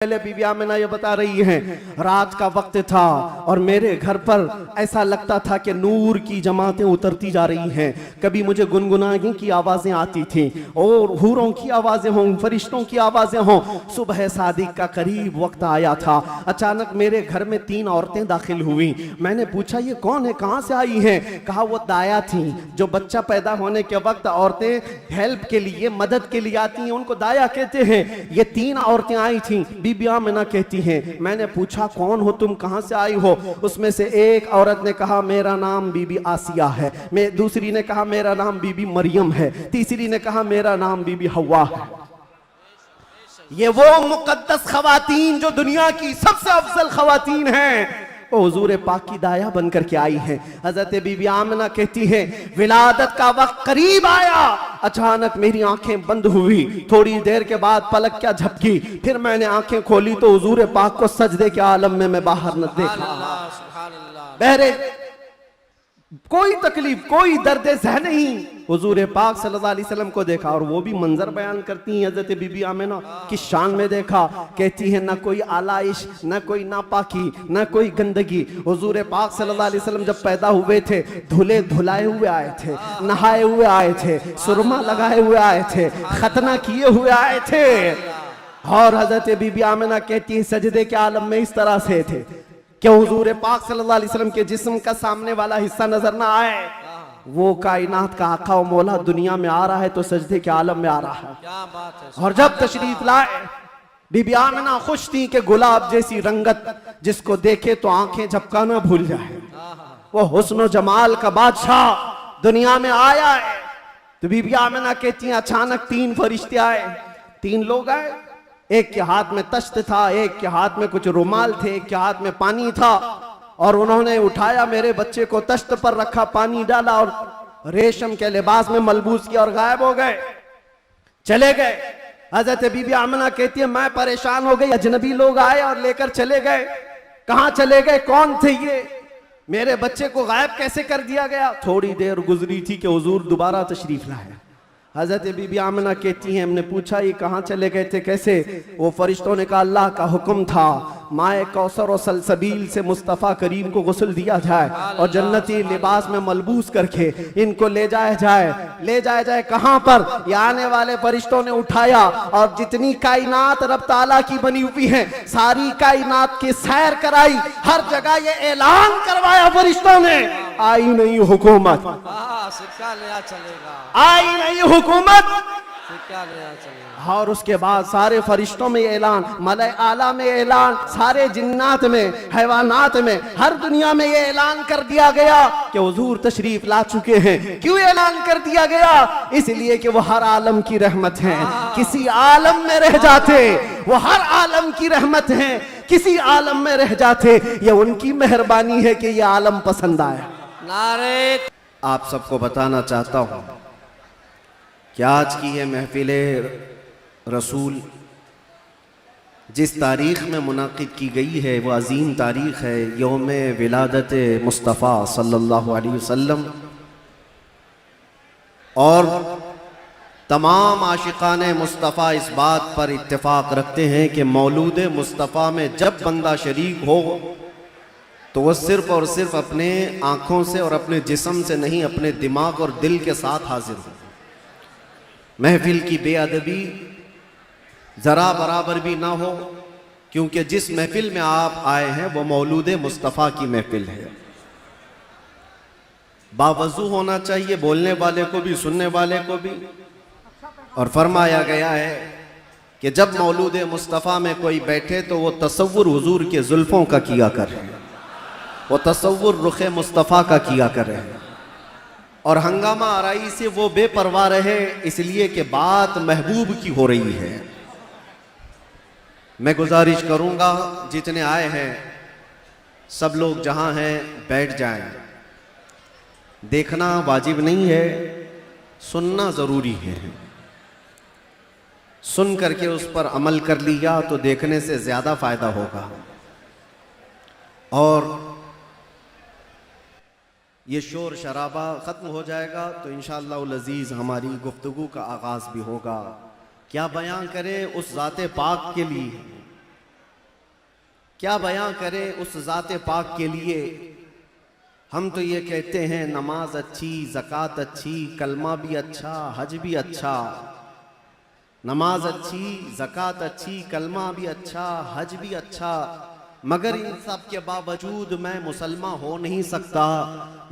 पहले बीबी आमिना ये बता रही हैं, रात का वक्त था और मेरे घर पर ऐसा लगता था कि नूर की जमातें उतरती जा रही हैं। कभी मुझे गुनगुनाने की आवाजें आती थी और हूरों की आवाजें हों, फरिश्तों की आवाजें हों। सुबह सादिक का करीब वक्त आया था। अचानक मेरे घर में 3 औरतें दाखिल हुई। मैंने पूछा ये कौन है, कहाँ से आई हैं? कहा वो दाया थी। जो बच्चा पैदा होने के वक्त औरतें हेल्प के लिए, मदद के लिए आती हैं, उनको दाया कहते हैं। ये 3 औरतें आई थी। बीबी आमिना कहती हैं, मैंने पूछा कौन हो तुम, कहां से आई हो? उसमें से एक औरत ने कहा मेरा नाम बीबी आसिया है, दूसरी ने कहा मेरा नाम बीबी मरियम है, तीसरी ने कहा मेरा नाम बीबी हवा है। ये वो मुकद्दस खवातीन जो दुनिया की सबसे अफजल खवातीन हैं, वो हुजूर पाक की दाया बनकर के आई है। हजरत बीबी आमिना कहती है विलादत का वक्त करीब आया, अचानक मेरी आंखें बंद हुई। थोड़ी देर के बाद पलक क्या झपकी, फिर मैंने आंखें खोली तो हुजूर पाक को सजदे के आलम में मैं बाहर न देखा। बहरे कोई तकलीफ, कोई दर्द ज़हन नहीं, हुजूर पाक सल्लल्लाहु अलैहि वसल्लम को देखा। और वो भी मंजर बयान करती हैं हजरत बीबी आमिना की शान में देखा। कहती है ना कोई आलाइश, ना कोई नापाकी, ना कोई गंदगी। हुजूर पाक सल्लल्लाहु अलैहि वसल्लम जब पैदा हुए थे धुले धुलाए हुए आए थे, नहाए हुए आए थे, सुरमा लगाए हुए आए थे, खतना किए हुए आए थे। और हजरत बीबी आमिना कहती है सजदे के आलम में इस तरह से थे कि हुजूर पाक सल्लल्लाहु अलैहि वसल्लम के जिस्म का सामने वाला हिस्सा नजर ना आए। वो कायनात का आका और मौला दुनिया में आ रहा है तो सजदे के आलम में आ रहा है। क्या बात है। और जब तशरीफ लाए बीबी आमिना खुश थी कि गुलाब जैसी रंगत जिसको देखे तो आंखें झपकाना भूल जाए। वो हुस्न जमाल का बादशाह दुनिया में आया है। तो बीबी आमिना कहती हैं अचानक 3 फरिश्ते आए, 3 लोग आए। एक के हाथ में तश्त था, एक के हाथ में कुछ रुमाल थे, एक के हाथ में पानी था। और उन्होंने उठाया मेरे बच्चे को, तश्त पर रखा, पानी डाला और रेशम के लिबास में मलबूस किया और गायब हो गए, चले गए। हजरत बीबी आमिना कहती है मैं परेशान हो गई, अजनबी लोग आए और लेकर चले गए। कहां चले गए, कौन थे ये, मेरे बच्चे को गायब कैसे कर दिया गया? थोड़ी देर गुजरी थी कि हुजूर दोबारा तशरीफ लाए। हजरत बीबी आमिना कहती हैं हमने पूछा ये कहाँ चले गए थे, कैसे? वो फरिश्तों ने कहा अल्लाह का हुक्म था माए कौसर और सलसबील से मुस्तफ़ा करीम को गुस्ल दिया जाए और जन्नती लिबास में मलबूस करके इनको ले जाया जाए। ले जाया जाए कहाँ पर? ये आने वाले फरिश्तों ने उठाया और जितनी कायनात रब ताला की बनी हुई है सारी कायनात की सैर कराई। हर जगह ये ऐलान करवाया फरिश्तों ने, आई नहीं हुकूमत, सिक्का लिया चलेगा, आई नहीं हुकूमत, सिक्का लिया चलेगा। और उसके बाद सारे फरिश्तों में ऐलान, मलाए आला में ऐलान, सारे जिन्नात में, हैवानात में, हर दुनिया में ये ऐलान कर दिया गया कि हुजूर तशरीफ ला चुके हैं। क्यों ऐलान कर दिया गया? इसलिए कि वो हर आलम की रहमत हैं। किसी आलम में रह जाते वो हर आलम की रहमत हैं, किसी आलम में रह जाते ये उनकी मेहरबानी है कि ये आलम पसंद आया। नारे आप सबको बताना चाहता हूं कि आज की ये महफिल रसूल जिस तारीख़ में मुनाकिद की गई है वो अजीम तारीख़ है, यौम विलादत मुस्तफ़ा सल्लल्लाहु अलैहि वसल्लम। और तमाम आशिकाने मुस्तफ़ा इस बात पर इत्तेफाक रखते हैं कि मौलूद मुस्तफ़ा में जब बंदा शरीक हो तो वह सिर्फ़ और सिर्फ अपने आँखों से और अपने जिस्म से नहीं, अपने दिमाग और दिल के साथ हाजिर हो। महफिल की बेअदबी ज़रा बराबर भी ना हो, क्योंकि जिस महफिल में आप आए हैं वो मौलूद मुस्तफ़ा की महफिल है। बावजू होना चाहिए, बोलने वाले को भी सुनने वाले को भी। और फरमाया गया है कि जब मौलूद मुस्तफ़ा में कोई बैठे तो वो तसव्वुर हुजूर के जुल्फ़ों का किया करे, वो तसव्वुर रुख मुस्तफ़ा का किया करे और हंगामा आराई से वो बेपरवाह रहे, इसलिए कि बात महबूब की हो रही है। मैं गुजारिश करूंगा जितने आए हैं सब लोग जहां हैं बैठ जाएं। देखना वाजिब नहीं है, सुनना ज़रूरी है। सुन करके उस पर अमल कर लिया तो देखने से ज़्यादा फ़ायदा होगा। और ये शोर शराबा ख़त्म हो जाएगा तो इंशाअल्लाह अज़ीज़ हमारी गुफ्तगू का आगाज़ भी होगा। क्या बयां करें उस ज़ाते पाक के लिए क्या बयां करें उस ज़ाते पाक के लिए। हम तो ये कहते हैं नमाज अच्छी, ज़कात अच्छी, कलमा भी अच्छा, हज भी अच्छा। नमाज अच्छी, ज़कात अच्छी, कलमा भी अच्छा, हज भी अच्छा, मगर इन सब के बावजूद मैं मुसलमान हो नहीं सकता।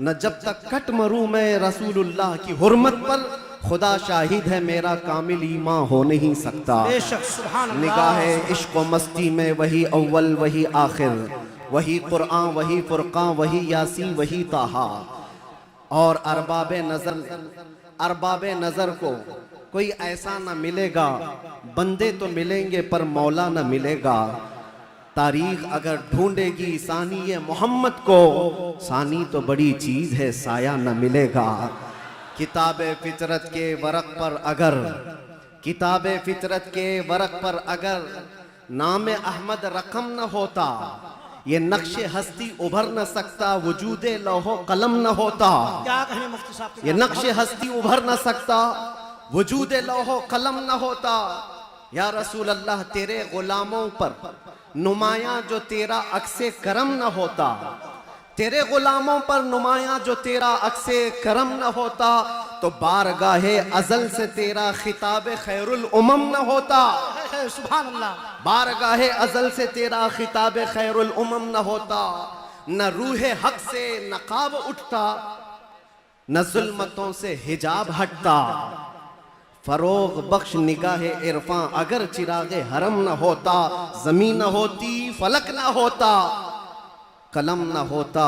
न जब तक कट मरूं मैं रसूलुल्लाह की हुर्मत पर, खुदा शाहिद है मेरा कामिल ईमान हो नहीं सकता। बेशक सुभान अल्लाह। निगाहे इश्क व मस्ती में वही अव्वल वही आखिर, वही कुरान वही फुरकान वही यासीन वही ताहा। और अरबाबे नजर को कोई ऐसा न मिलेगा, बंदे तो मिलेंगे पर मौला न मिलेगा। तारीख अगर ढूंढेगी सानी मोहम्मद को, सानी तो बड़ी चीज है साया न मिलेगा। किताबे फितरत के वरक पर अगर, किताबे फितरत के वरक पर अगर नाम अहमद रकम न होता, ये नक्शे हस्ती उभर न सकता, वजूदे लौहो कलम न होता। क्या कहें मुफ्ती साहब, ये नक्शे हस्ती उभर न सकता, वजूदे लौहो कलम न होता। या रसूल अल्लाह तेरे गुलामों पर नुमाया जो तेरा अक्से करम न होता, तेरे गुलामों पर नुमाया जो तेरा अक्से करम न होता, तो बारगाहे अजल से तेरा खिताब खैरुल उमम न होता। सुभान अल्लाह। बारगाहे अजल से तेरा खिताब खैरुल उमम न होता। न रूहे हक से नकाब उठता, न जुल्मतों से हिजाब हटता। फरोग बख्श निगाहे इरफां अगर चिरागे हरम न होता, जमीन न होती फलक न होता, कलम न होता,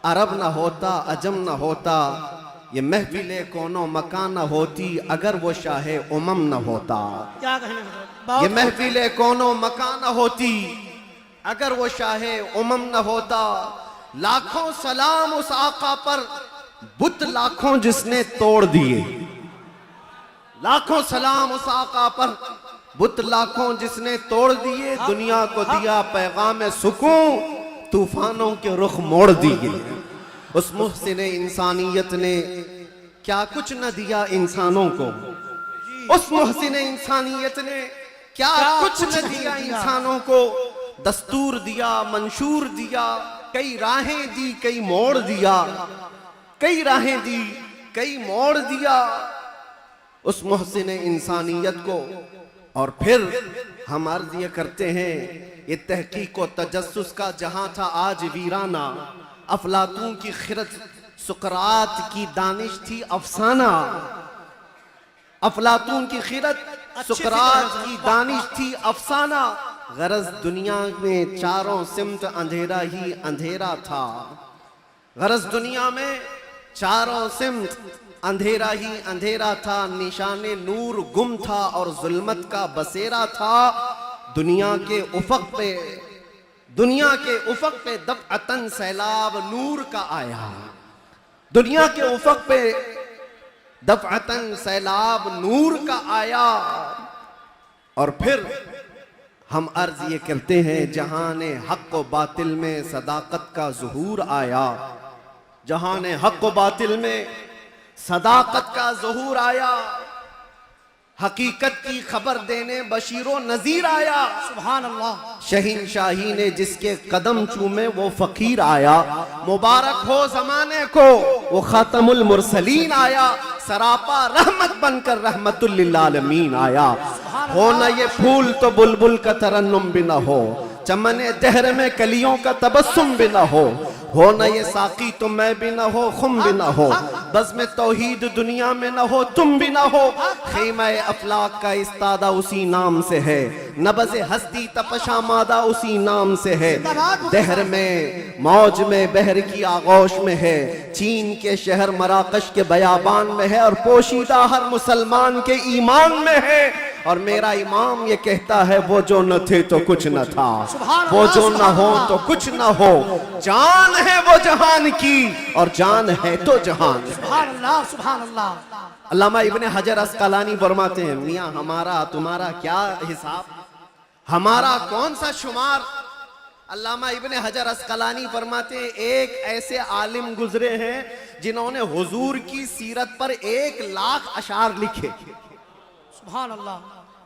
अरब न होता, अजम न होता, ये महफिले कोनो मकान न होती अगर वो शाहे उमम न होता। क्या कहने ये महफिले कोनो मकान न होती अगर वो शाहे उमम न होता। लाखों सलाम उस आका पर, बुत लाखों जिसने तोड़ दिए। लाखों सलाम उस आका पर, बुत लाखों जिसने तोड़ दिए। दुनिया को दिया पैगाम सुकून, तूफानों के रुख मोड़ दिए। उस मुहसिने इंसानियत ने क्या कुछ न दिया इंसानों को, उस मुहसिने इंसानियत ने क्या कुछ न दिया इंसानों को। दस्तूर दिया, मंशूर दिया, कई राहें दी, कई मोड़ दिया, कई राहें दी, कई मोड़ दिया उस मुहसिने इंसानियत को। और फिर हम अर्ज ये करते हैं, ये तहकीक व तजस्सुस का जहां था आज वीराना। अफलातून की खिरत, सुकरात की दानिश थी अफसाना। अफलातून की खिरत, सुकरात की दानिश थी अफसाना। गरज दुनिया में चारों सिमत अंधेरा ही अंधेरा था। गरज दुनिया में चारों सिमत अंधेरा ही अंधेरा था। निशाने नूर गुम था और जुल्मत का बसेरा था। दुनिया के उफक पे, दुनिया के उफक पे दफ़अतन सैलाब नूर का आया। दुनिया के उफक पे दफ़अतन सैलाब नूर का आया। और फिर हम अर्ज ये करते हैं, जहाने हक व बातिल में सदाकत का ज़ुहूर आया। जहाने हक व बातिल में सदाकत का ज़ुहूर आया। हकीकत की खबर देने बशीरो नजीर आया। सुभान अल्लाह। शहीनशाही ने जिसके कदम चूमे वो फकीर आया। मुबारक हो जमाने को वो खातमुल मुरसलीन आया। सरापा रहमत बनकर रहमतुल लिल आलमीन आया। हो न ये फूल तो बुलबुल का तरन्नुम भी न हो, चमने दहर में कलियों का तबस्सुम भी न हो न ये साकी तो मैं भी न हो, खुम भी न हो, बस में तौहीद दुनिया में न हो, तुम भी न हो। खीमा अफलाक का इस्तादा उसी नाम से है, नबज़ हस्ती तपशा मादा उसी नाम से है। दहर में मौज में बहर की आगोश में है, चीन के शहर मराकश के बयाबान में है, और पोशीदा हर मुसलमान के ईमान में है। और मेरा इमाम ये कहता है, वो जो न थे तो कुछ न था, वो जो न हो तो कुछ न हो। जान है वो जहान की और जान है तो जहान। सुभान अल्लाह, सुभान अल्लाह। अल्लामा इब्ने हजर अस्कलानी फरमाते हैं, मियाँ हमारा तुम्हारा क्या हिसाब, हमारा कौन सा शुमार। अल्लामा इब्ने हजर अस्कलानी फरमाते हैं, एक ऐसे आलिम गुजरे हैं जिन्होंने हुजूर की सीरत पर 1,00,000 अशार लिखे। सुभान अल्लाह।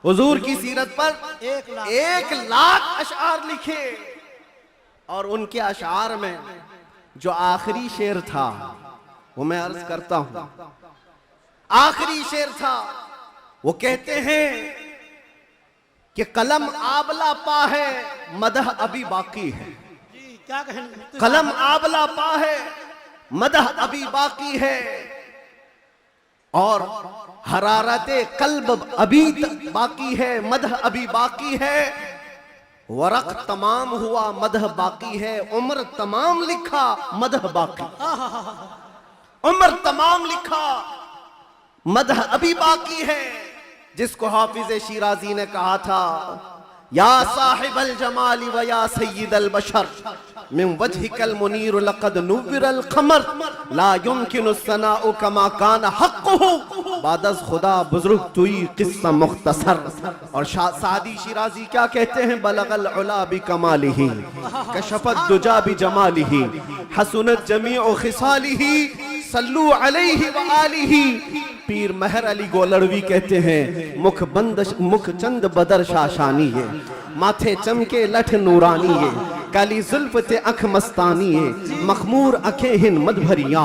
हुजूर की सीरत पर 1,00,000 1,00,000 अशार लिखे। और उनके अशार में जो आखिरी शेर था वो मैं अर्ज करता हूं। आखिरी शेर था, वो कहते हैं कि कलम आबला पा है मदह अभी बाकी है। जी क्या कहेंगे? कलम आबला पा है मदह अभी बाकी है, और हरारते कल्ब अभी बाकी है, मदह अभी बाकी है। वरक तमाम हुआ मदह बाकी है, उम्र तमाम लिखा मदह बाकी। उम्र तमाम लिखा मदह अभी बाकी है। जिसको हाफिज शिराजी ने कहा था, या साहिबल जमाली व या सय्यिदल बशर मिन वजहिकल मुनीर लक़द नुव्विरल क़मर ला युमकिनु सनाउ कमा कान हक़्क़ुहु बादज़ खुदा बुज़ुर्ग तुई क़िस्सा मुख़्तसर। और सादी शिराजी क्या कहते हैं, बलगल उला बि कमालिही कशफत दुजा बि जमालिही हसनत जमीउ खिसालिही सल्लू अलैहि व आलिही। पीर महर अली गोलड़वी कहते हैं, मुख चंद बदर शाशानी है, माथे चमके लठ नूरानी है, काली जुल्फ ते अख मस्तानी है, मखमूर अखे हिन मद भरिया,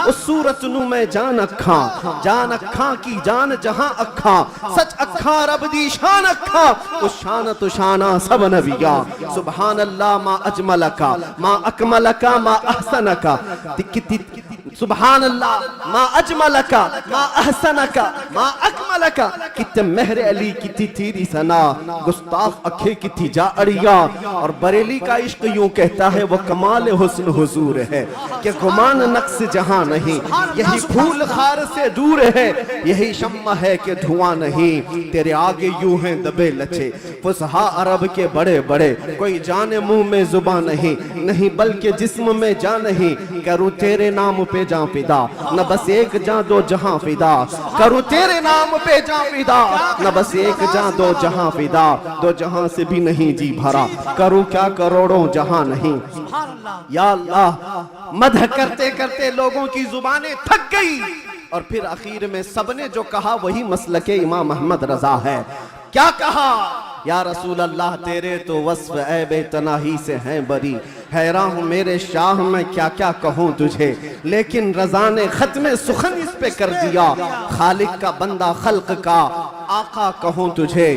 उस सूरत नु में जान अखा की जान जहां अखा, सच अखा रब दी शान अखा, उस शान तो शाना सब नबिया। सुभान अल्लाह मा अजमलका मा अकमलका मा अहसनका, सुभान अल्लाह मा अजमलका मा अहसनका मा अकमलका। कितने मेहर अली कितनी तेरी सना, गुस्ताख अखे कितनी जा अड़िया। और बरेली का इश्क यूं कहता है, वो कमाल हुस्न हुजूर है कि गुमान नक्स जहां नहीं, यही फूल खार से दूर है, यही शम्मा है कि धुआं नहीं। तेरे आगे यूं हैं दबे लचे फुसहा अरब के बड़े बड़े, कोई जाने मुंह में जुबान नहीं, नहीं बल्कि जिस्म में जान नहीं। करूं तेरे नाम पे जां फिदा, न बस एक जां दो जहां फिदा, करूं तेरे नाम पे जां फिदा, न बस एक जां दो जहां फिदा, दो जहां से भी नहीं जी भरा, करूं क्या करोड़ों जहां नहीं। या अल्लाह, मदह करते करते लोगों की जुबानें थक गई, और फिर आखिर में सबने जो कहा वही मसलके इमाम अहमद रजा है। क्या कहा, या रसूल अल्लाह तेरे तो वस्फ ऐबे तनाही से हैं बरी, हैरान हूँ मेरे शाह मैं क्या क्या कहूँ तुझे, लेकिन रजा ने खत्म सुखन इस पे कर दिया, खालिक का बंदा खल्क का आका कहूँ तुझे।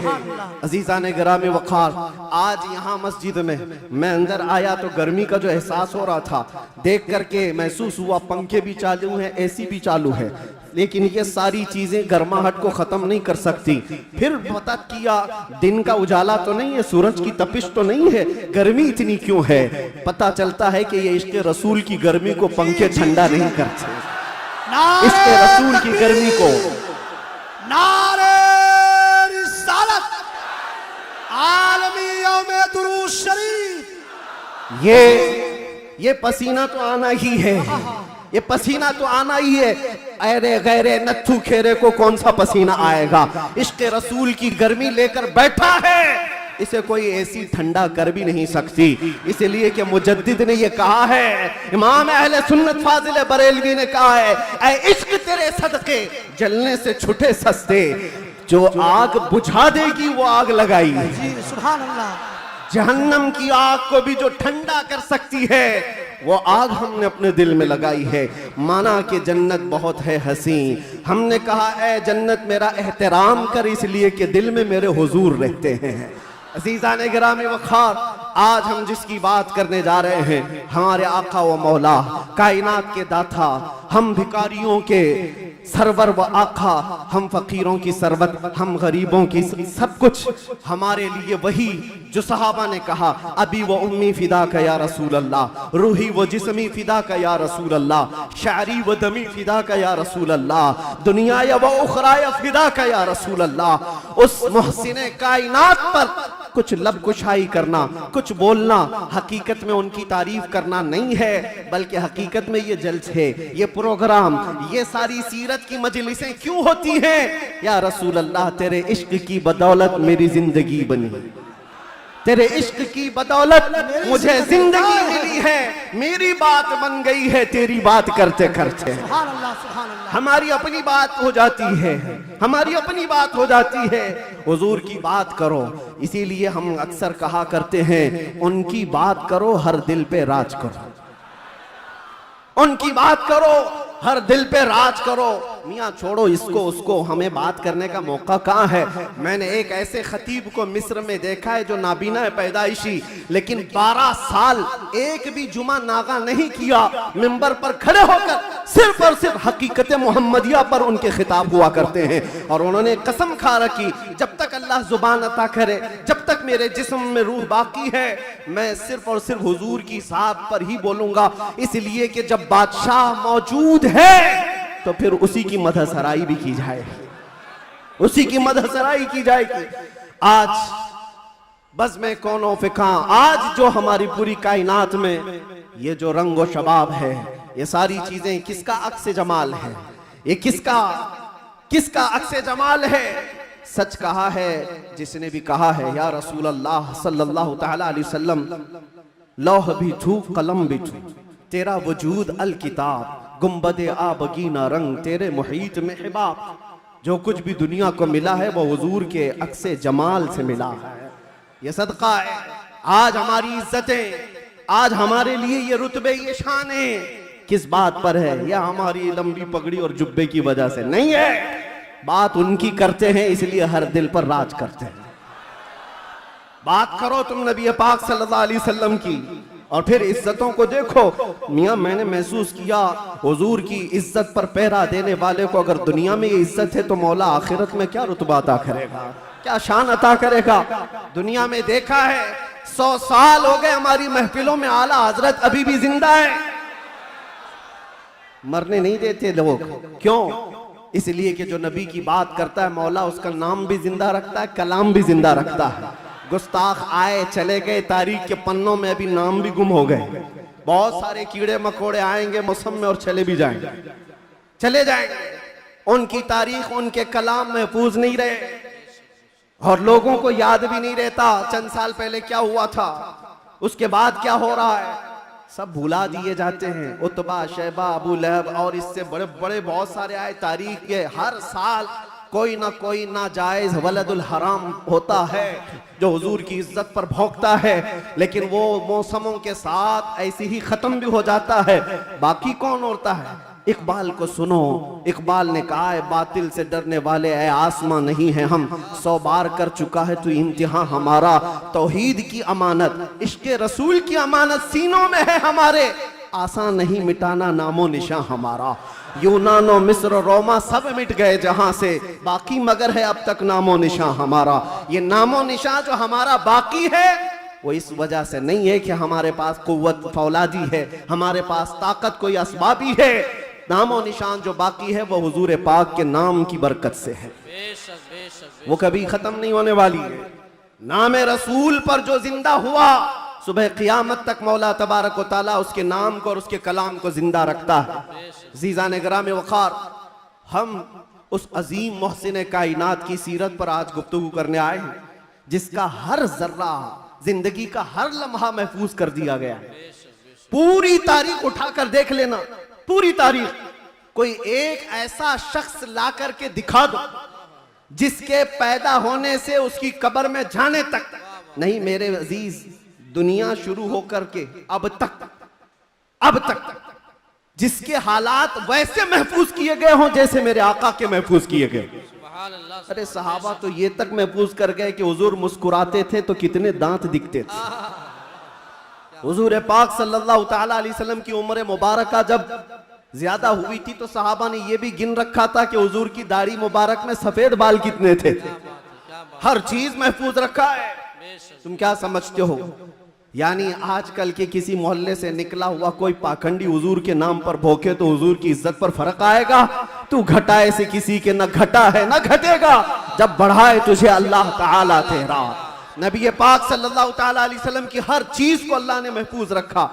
अजीजा ने गिरामी वक़ार, आज यहाँ मस्जिद में मैं अंदर आया तो गर्मी का जो एहसास हो रहा था देख करके महसूस हुआ, पंखे भी चालू हैं, एसी भी चालू है, लेकिन ये सारी चीजें गर्माहट को खत्म नहीं कर सकती। फिर पता किया दिन का उजाला तो नहीं है, सूरज की तपिश तो नहीं है, गर्मी इतनी क्यों है। पता चलता है कि ये इश्क़ रसूल की गर्मी को पंखे ठंडा नहीं करते, इश्क़ रसूल की गर्मी को। नारे रिसालत, आलमी यौम दुरूद शरीफ। ये पसीना तो आना ही है, ये पसीना तो आना ही है। अरे गैरे नत्थू खेरे को कौन सा पसीना आएगा, इश्क़ रसूल की गर्मी लेकर बैठा है, इसे कोई ऐसी ठंडा कर भी नहीं सकती। इसलिए कि मुजद्दिद ने ये कहा है, इमाम अहले सुन्नत फाजिल बरेलवी ने कहा है, ऐ इश्क तेरे सदके जलने से छुटे सस्ते, जो आग बुझा देगी वो आग लगाई। जी सुभान अल्लाह। जहन्नम की आग को भी जो ठंडा कर सकती है वो आग हमने अपने दिल में लगाई है। माना कि जन्नत बहुत है हसी, हमने कहा ऐ जन्नत मेरा एहतराम कर, इसलिए कि दिल में मेरे हुजूर रहते हैं। अज़ीज़ान गिरामी वक़ार, आज हम जिसकी बात करने जा रहे हैं, हमारे आका व मौला, कायनात के दाता, हम भिखारियों के सरवर व आका, हम फकीरों की सरवत, हम गरीबों की सब कुछ, हमारे लिए वही जो सहाबा ने कहा, अभी वो उम्मी फिदा का या रसूल अल्लाह, रूही व जिस्मी फिदा का या रसूल अल्लाह, शारी व दमी फिदा का या रसूल अल्लाह, दुनिया व उखरा फिदा का या रसूल अल्लाह। उस मुहसिने कायनात पर कुछ लब कुशाई करना, कुछ बोलना, हकीकत में उनकी तारीफ करना नहीं है, बल्कि हकीकत में ये जल्स है, ये प्रोग्राम, ये सारी सीरत की मजलिसें क्यों होती हैं? या रसूल अल्लाह तेरे इश्क की बदौलत मेरी जिंदगी बनी, तेरे इश्क की बदौलत मुझे जिंदगी मिली है, मेरी बात बन गई है तेरी बात करते करते। सुभान अल्लाह, सुभान अल्लाह। हमारी अपनी बात हो जाती है, हमारी अपनी बात हो जाती है, हुजूर की बात करो। इसीलिए हम अक्सर कहा करते हैं, उनकी बात करो हर दिल पे राज करो, उनकी बात करो हर दिल पे राज करो। मियाँ छोड़ो इसको उसको, हमें बात करने का मौका कहाँ है। मैंने एक ऐसे खतीब को मिस्र में देखा है जो नाबीना है पैदाइशी, लेकिन 12 साल एक भी जुमा नागा नहीं किया, मिंबर पर खड़े होकर सिर्फ और सिर्फ हकीकत मोहम्मदिया पर उनके खिताब हुआ करते हैं। और उन्होंने कसम खा रखी, जब तक अल्लाह जुबान अता करे, जब तक मेरे जिस्म में रूह बाकी है, मैं सिर्फ और सिर्फ हुजूर की साथ पर ही बोलूंगा। इसलिए कि जब बादशाह मौजूद है तो फिर उसी की मदहसराई भी की जाएगी, उसी की मदहसराई की जाएगी। आज बस में कौनो फिका, आज जो हमारी पूरी कायनात में ये जो रंगो शबाब है, ये सारी चीजें किसका अक्स जमाल है, ये किसका अक्स जमाल है। सच कहा है जिसने भी कहा है, या रसूल अल्लाह सल्लल्लाहु तआला अलैहि वसल्लम, लौह भी छू कलम भी छू, तेरा वजूद अल किताब, गुम्बदे आबगीना रंग, तेरे मुहीत में हिबाब। जो कुछ भी दुनिया को मिला है वो हुजूर के अक्से जमाल से मिला है। ये सदका है। आज हमारी इज्जतें, आज हमारे लिए ये रुतबे, ये शाने किस बात पर है? या हमारी लंबी पगड़ी और जुब्बे की वजह से नहीं है। बात उनकी करते हैं, इसलिए हर दिल पर राज करते हैं। बात करो तुम नबी पाक सल्लल्लाहु अलैहि वसल्लम की, और फिर इज्जतों को देखो। मियाँ मैंने महसूस किया, हुजूर की इज्जत पर पहरा देने वाले को अगर दुनिया में ये इज्जत है तो मौला आखिरत में क्या रुतबा अता करेगा, क्या शान अता करेगा। दुनिया में देखा है, 100 साल हो गए हमारी महफिलों में आला हजरत अभी भी जिंदा है, मरने नहीं देते लोग। क्यों? इसलिए कि जो नबी की बात करता है मौला उसका नाम भी जिंदा रखता है, कलाम भी जिंदा रखता है। गुस्ताख आए चले गए, तारीख के पन्नों में अभी नाम भी गुम हो गए। बहुत सारे कीड़े मकोड़े आएंगे मौसम में और चले भी जाएंगे, चले जाएंगे। उनकी तारीख, उनके कलाम महफूज नहीं रहे और लोगों को याद भी नहीं रहता। चंद साल पहले क्या हुआ था, उसके बाद क्या हो रहा है, सब भुला दिए जाते हैं। उतबा, शैबा, अबू लहब और इससे बड़े बड़े बहुत सारे आए तारीख के। हर साल कोई ना कोई नाजायज वलदुल हराम होता है जो हुजूर की इज्जत पर भौंकता है, लेकिन वो मौसमों के साथ ऐसे ही खत्म भी हो जाता है। बाकी कौन होता है? इकबाल को सुनो, इकबाल ने कहा है, बातिल से डरने वाले ऐ आसमां नहीं है हम, 100 बार कर चुका है तू इम्तिहान हमारा। तौहीद की अमानत, इश्क रसूल की अमानत सीनों में है हमारे, आसान नहीं मिटाना नामो निशान हमारा। यूनानो, मिस्र, रोमा सब मिट गए जहां से, बाकी मगर है अब तक नामो निशान हमारा। ये नामो निशान जो हमारा बाकी है वो इस वजह से नहीं है कि हमारे पास कुव्वत फौलादी है, हमारे पास ताकत कोई असबाबी है। नामो निशान जो बाकी है वो हुजूर पाक के नाम की बरकत से है, वो कभी खत्म नहीं होने वाली है। नाम रसूल पर जो जिंदा हुआ, सुबह क़ियामत तक मौला तबारक व तआला उसके नाम को और उसके कलाम को जिंदा रखता है। ज़ीज़ान गिराम वक़ार, हम उस अजीम मोहसिन कायनात की सीरत पर आज गुफ्तगू करने आए हैं, जिसका हर जर्रा, जिंदगी का हर लम्हा महफूज कर दिया गया है। पूरी तारीख उठाकर देख लेना, पूरी तारीख। कोई एक ऐसा शख्स ला करके दिखा दो जिसके पैदा होने से उसकी कब्र में जाने तक, नहीं मेरे अजीज, दुनिया शुरू होकर के अब तक जिसके हालात वैसे महफूज किए गए हों जैसे मेरे आका के महफूज किए गए। अरे सहाबा तो ये तक महफूज कर गए कि हुजूर मुस्कुराते थे तो कितने दांत दिखते थे। हुजूर पाक सल्लल्लाहु तआला अलैहि वसल्लम की उम्र मुबारका जब ज्यादा हुई थी तो सहाबा ने ये भी गिन रखा था कि हुजूर की दाढ़ी मुबारक में सफेद बाल कितने थे। हर चीज महफूज रखा है। तुम क्या समझते हो, यानी आजकल के किसी मोहल्ले से निकला हुआ कोई पाखंडी हुजूर के नाम पर भोंके तो हुजूर की इज्जत पर फर्क आएगा? तू घटाए से किसी के न घटा है न घटेगा, जब बढ़ाए तुझे अल्लाह ताला तेरा। नबी पाक सल्लल्लाहु ताला अलैहि वसल्लम की हर चीज को अल्लाह ने महफूज रखा।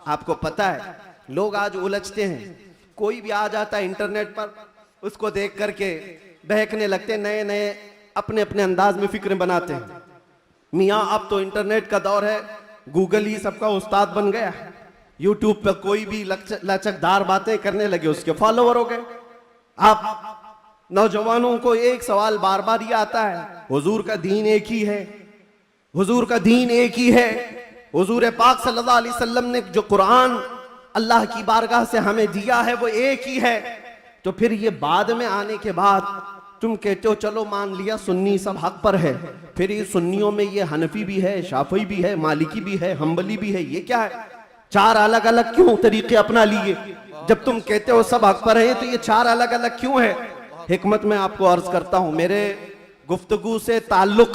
आपको पता है, लोग आज उलझते हैं, कोई भी आ जाता है इंटरनेट पर, उसको देख करके बहकने लगते, नए नए अपने अपने अंदाज में फिक्र बनाते हैं। मियाँ अब तो इंटरनेट का दौर है, गूगल ही सबका उस्ताद बन गया। यूट्यूब पर कोई भी लचकदार बातें करने लगे, उसके फॉलोवर हो गए। आप नौजवानों को एक सवाल बार बार ये आता है, हुजूर का दीन एक ही है, हुजूर का दीन एक ही है। हुजूर पाक सल्लल्लाहु अलैहि वसल्लम ने जो कुरान अल्लाह की बारगाह से हमें दिया है वो एक ही है। तो फिर ये बाद में आने के बाद तुम कहते हो चलो मान लिया सुन्नी सब हक पर है, फिर ये सुन्नियों में ये हनफी भी है, शाफी भी है, मालिकी भी है, हम्बली भी है, ये क्या है? चार अलग अलग क्यों तरीके अपना लिए? जब तुम कहते हो सब हक पर है तो ये चार अलग अलग क्यों है? हिकमत में आपको अर्ज करता हूं, मेरे गुफ्तगू से ताल्लुक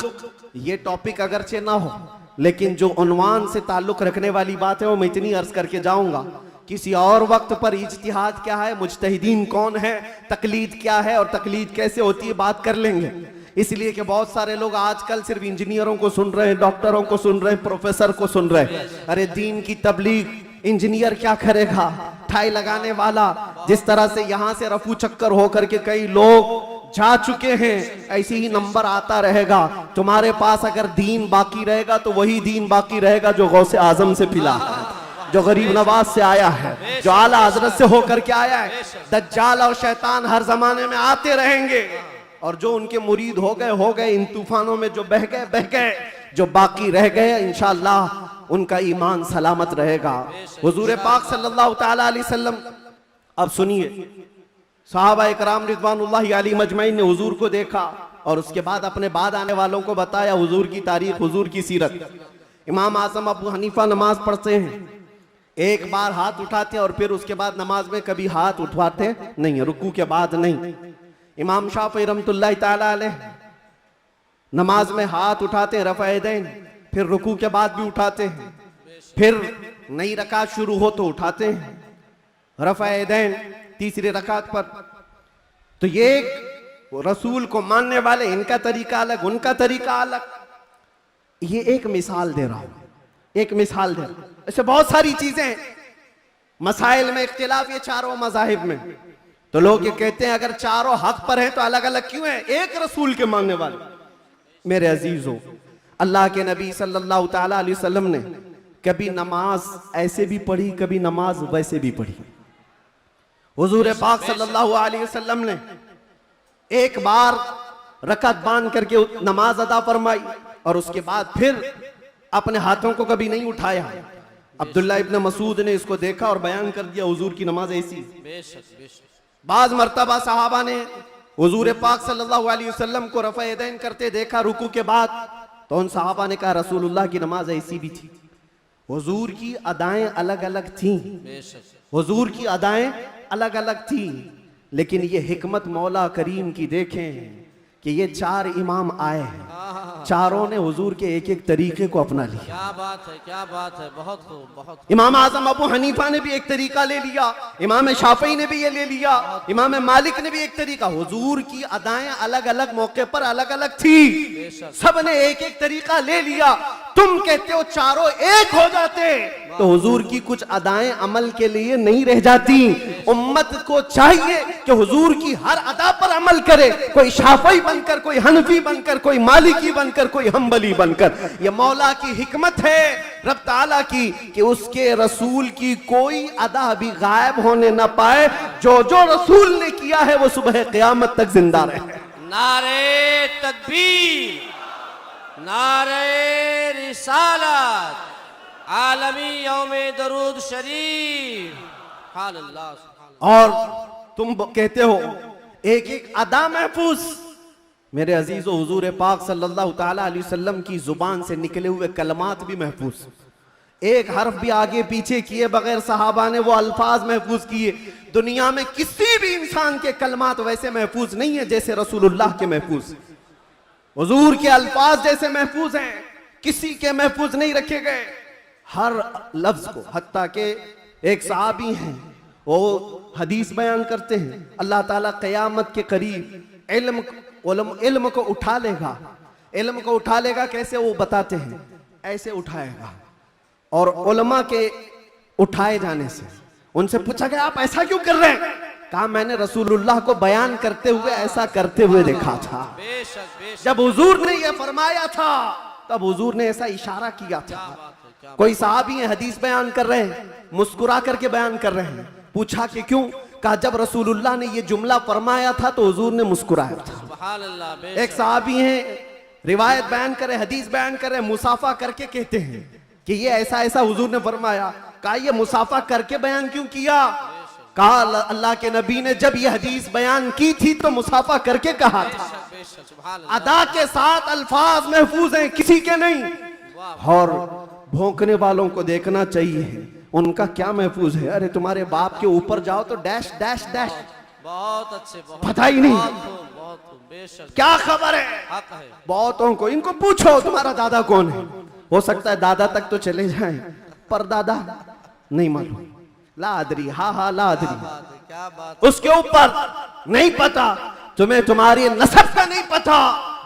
ये टॉपिक अगरचे ना हो, लेकिन जो उन्वान से ताल्लुक रखने वाली बात है वो मैं इतनी अर्ज करके जाऊंगा। किसी और वक्त पर इज्तिहाद क्या है, मुज्तहिदीन कौन है, तकलीद क्या है और तकलीद कैसे होती है बात कर लेंगे। इसलिए कि बहुत सारे लोग आजकल सिर्फ इंजीनियरों को सुन रहे हैं, डॉक्टरों को सुन रहे हैं, प्रोफेसर को सुन रहे हैं। अरे दीन की तबलीग इंजीनियर क्या करेगा? ठाई लगाने वाला, जिस तरह से यहां से रफू चक्कर होकर के कई लोग जा चुके हैं, ऐसे ही नंबर आता रहेगा। तुम्हारे पास अगर दीन बाकी रहेगा तो वही दीन बाकी रहेगा जो गौसे आजम से पिला है, जो गरीब नवाज से आया है, जो आला हजरत से होकर के आया है। दज्जाल और शैतान हर जमाने में आते रहेंगे और जो उनके मुरीद हो गए इन तूफानों में जो बह गए, जो बाकी रह गए इंशाअल्लाह उनका ईमान सलामत रहेगा। हुजूर पाक सल्लल्लाहु ताला अलैहि वसल्लम, अब सुनिए, सहाबा इकराम रिज़वानुल्लाहि अलैहिम अजमईन ने हुजूर को देखा और उसके बाद अपने बाद आने वालों को बताया हुजूर की तारीख, हुजूर की सीरत। इमाम आज़म अबू हनीफा नमाज पढ़ते हैं, एक बार हाथ उठाते हैं और फिर उसके बाद नमाज में कभी हाथ उठवाते नहीं, रुकू के बाद नहीं। इमाम शाफी रहमतुल्लाहि ताला अलैह नमाज में हाथ उठाते हैं रफ़ा यदैन, फिर रुकू के बाद भी उठाते हैं, फिर नई रकात शुरू हो तो उठाते हैं रफ़ा यदैन तीसरी रकात पर। तो ये रसूल को मानने वाले, इनका तरीका अलग, उनका तरीका अलग। ये एक मिसाल दे रहा हूं, एक मिसाल दे रहा हूं। ऐसे बहुत सारी चीजें, मसाइल में इख्तिलाफ ये चारों मज़ाहिब में। तो लोग ये कहते हैं अगर चारों हक पर हैं तो अलग अलग क्यों हैं? एक रसूल के मानने वाले। मेरे अजीजों, अल्लाह के नबी सल्लल्लाहु ताला अलैहि वसल्लम ने कभी नमाज ऐसे भी पढ़ी, कभी नमाज वैसे भी पढ़ी। हुजूर पाक सल्लल्लाहु अलैहि वसल्लम ने एक बार रकात बांध करके नमाज अदा फरमाई और उसके बाद फिर अपने हाथों को कभी नहीं उठाया। अब्दुल्ला इब्न मसूद ने इसको देखा और बयान कर दिया हुजूर की नमाज ऐसी। बाज मर्तबा सहाबा ने हुजूर पाक सल्लल्लाहु अलैहि वसल्लम को रफ़ा यदैन करते देखा रुकू के बाद, तो उन सहाबा ने कहा रसूलुल्लाह की नमाज ऐसी भी थी। हुजूर की अदाएं अलग अलग थी, हुजूर की अदाएं अलग अलग थी, लेकिन ये हिकमत मौला करीम की देखें कि ये चार इमाम आए हैं, चारों ने हुजूर के एक एक तरीके को अपना लिया। क्या बात है, क्या बात है, बहुत खूब, बहुत खूब। इमाम आजम अबू हनीफा ने भी एक तरीका ले लिया, इमाम शाफी ने भी ये ले लिया, इमाम मालिक ने भी एक तरीका। हुजूर की अदाएं अलग अलग मौके पर अलग अलग थी, सब ने एक एक तरीका ले लिया। तुम कहते हो चारों एक हो जाते तो हुजूर की कुछ अदाएं अमल के लिए नहीं रह जाती। उम्मत को चाहिए कि हुजूर की हर अदा पर अमल करे, कोई शाफी बनकर, कोई हनफी बनकर, कोई मालिकी बनकर, कोई हम्बली बनकर। ये मौला की हिकमत है रब ताला की कि उसके रसूल की कोई अदा भी गायब होने न पाए। जो जो रसूल ने किया है वो सुबह क़यामत तक जिंदा रहे। नारे तकबीर, नारे रिसालत, आलमी यौमे दरूद शरीफ, सुभान अल्लाह, सुभान अल्लाह। और तुम कहते हो एक एक अदा महफूज। मेरे अजीजों, हुजूर पाक सल्लल्लाहु ताला अलैहि वसल्लम की जुबान से निकले हुए कलमात भी महफूज, एक हर्फ भी आगे पीछे किए बगैर सहाबा ने वो अल्फाज महफूज किए। दुनिया में किसी भी इंसान के कलमात वैसे महफूज नहीं है जैसे रसूलुल्लाह के महफूज। हुजूर के अल्फाज जैसे महफूज हैं, किसी के महफूज नहीं रखे गए हर लफ्ज को। हत्ता के एक सहाबी हैं, वो हदीस बयान करते हैं अल्लाह ताला क़यामत के करीब इल्म को उठा लेगा। इल्म को उठा लेगा कैसे, वो बताते हैं ऐसे उठाएगा। और उलमा के उठाए जाने से उनसे पूछा गया आप ऐसा क्यों कर रहे हैं? कहा मैंने रसूलुल्लाह को बयान करते हुए ऐसा करते हुए देखा था। बेशक, बेशक। जब हुजूर ने यह फरमाया था तब हुजूर ने ऐसा इशारा किया था। बात है, क्या कोई साहबी है, हदीस बयान कर रहे हैं, मुस्कुरा करके बयान कर रहे हैं। पूछा कि क्यों? कहा जब रसूलुल्लाह ने ये जुमला फरमाया था तो हुजूर ने मुस्कुराया था। सुभान अल्लाह, एक बेशक साहबी हैं, रिवायत बयान करे, हदीस बयान करे, मुसाफा करके कहते हैं कि ये ऐसा ऐसा हुजूर ने फरमाया। कहा ये मुसाफा करके बयान क्यों किया? कहा अल्लाह के नबी ने जब ये हदीस बयान की थी तो मुसाफा करके कहा था। बेशक सुभान अल्लाह, अदा के साथ अल्फाज महफूज हैं, किसी के नहीं। और भौंकने वालों को देखना चाहिए उनका क्या महफूज है। अरे तुम्हारे बाप के ऊपर जाओ तो डैश डैश डैश, बहुत अच्छे, बहुत पता ही नहीं बहुत खूब, बहुत खूब, बेशक क्या खबर है। हक है। बहुतों को इनको पूछो तुम्हारा दादा कौन है, हो सकता है दादा तक तो चले जाएं पर दादा नहीं मालूम। लादरी, हा लादरी, बात है, क्या बात उसके ऊपर नहीं पता, तुम्हें तुम्हारी नसब का नहीं पता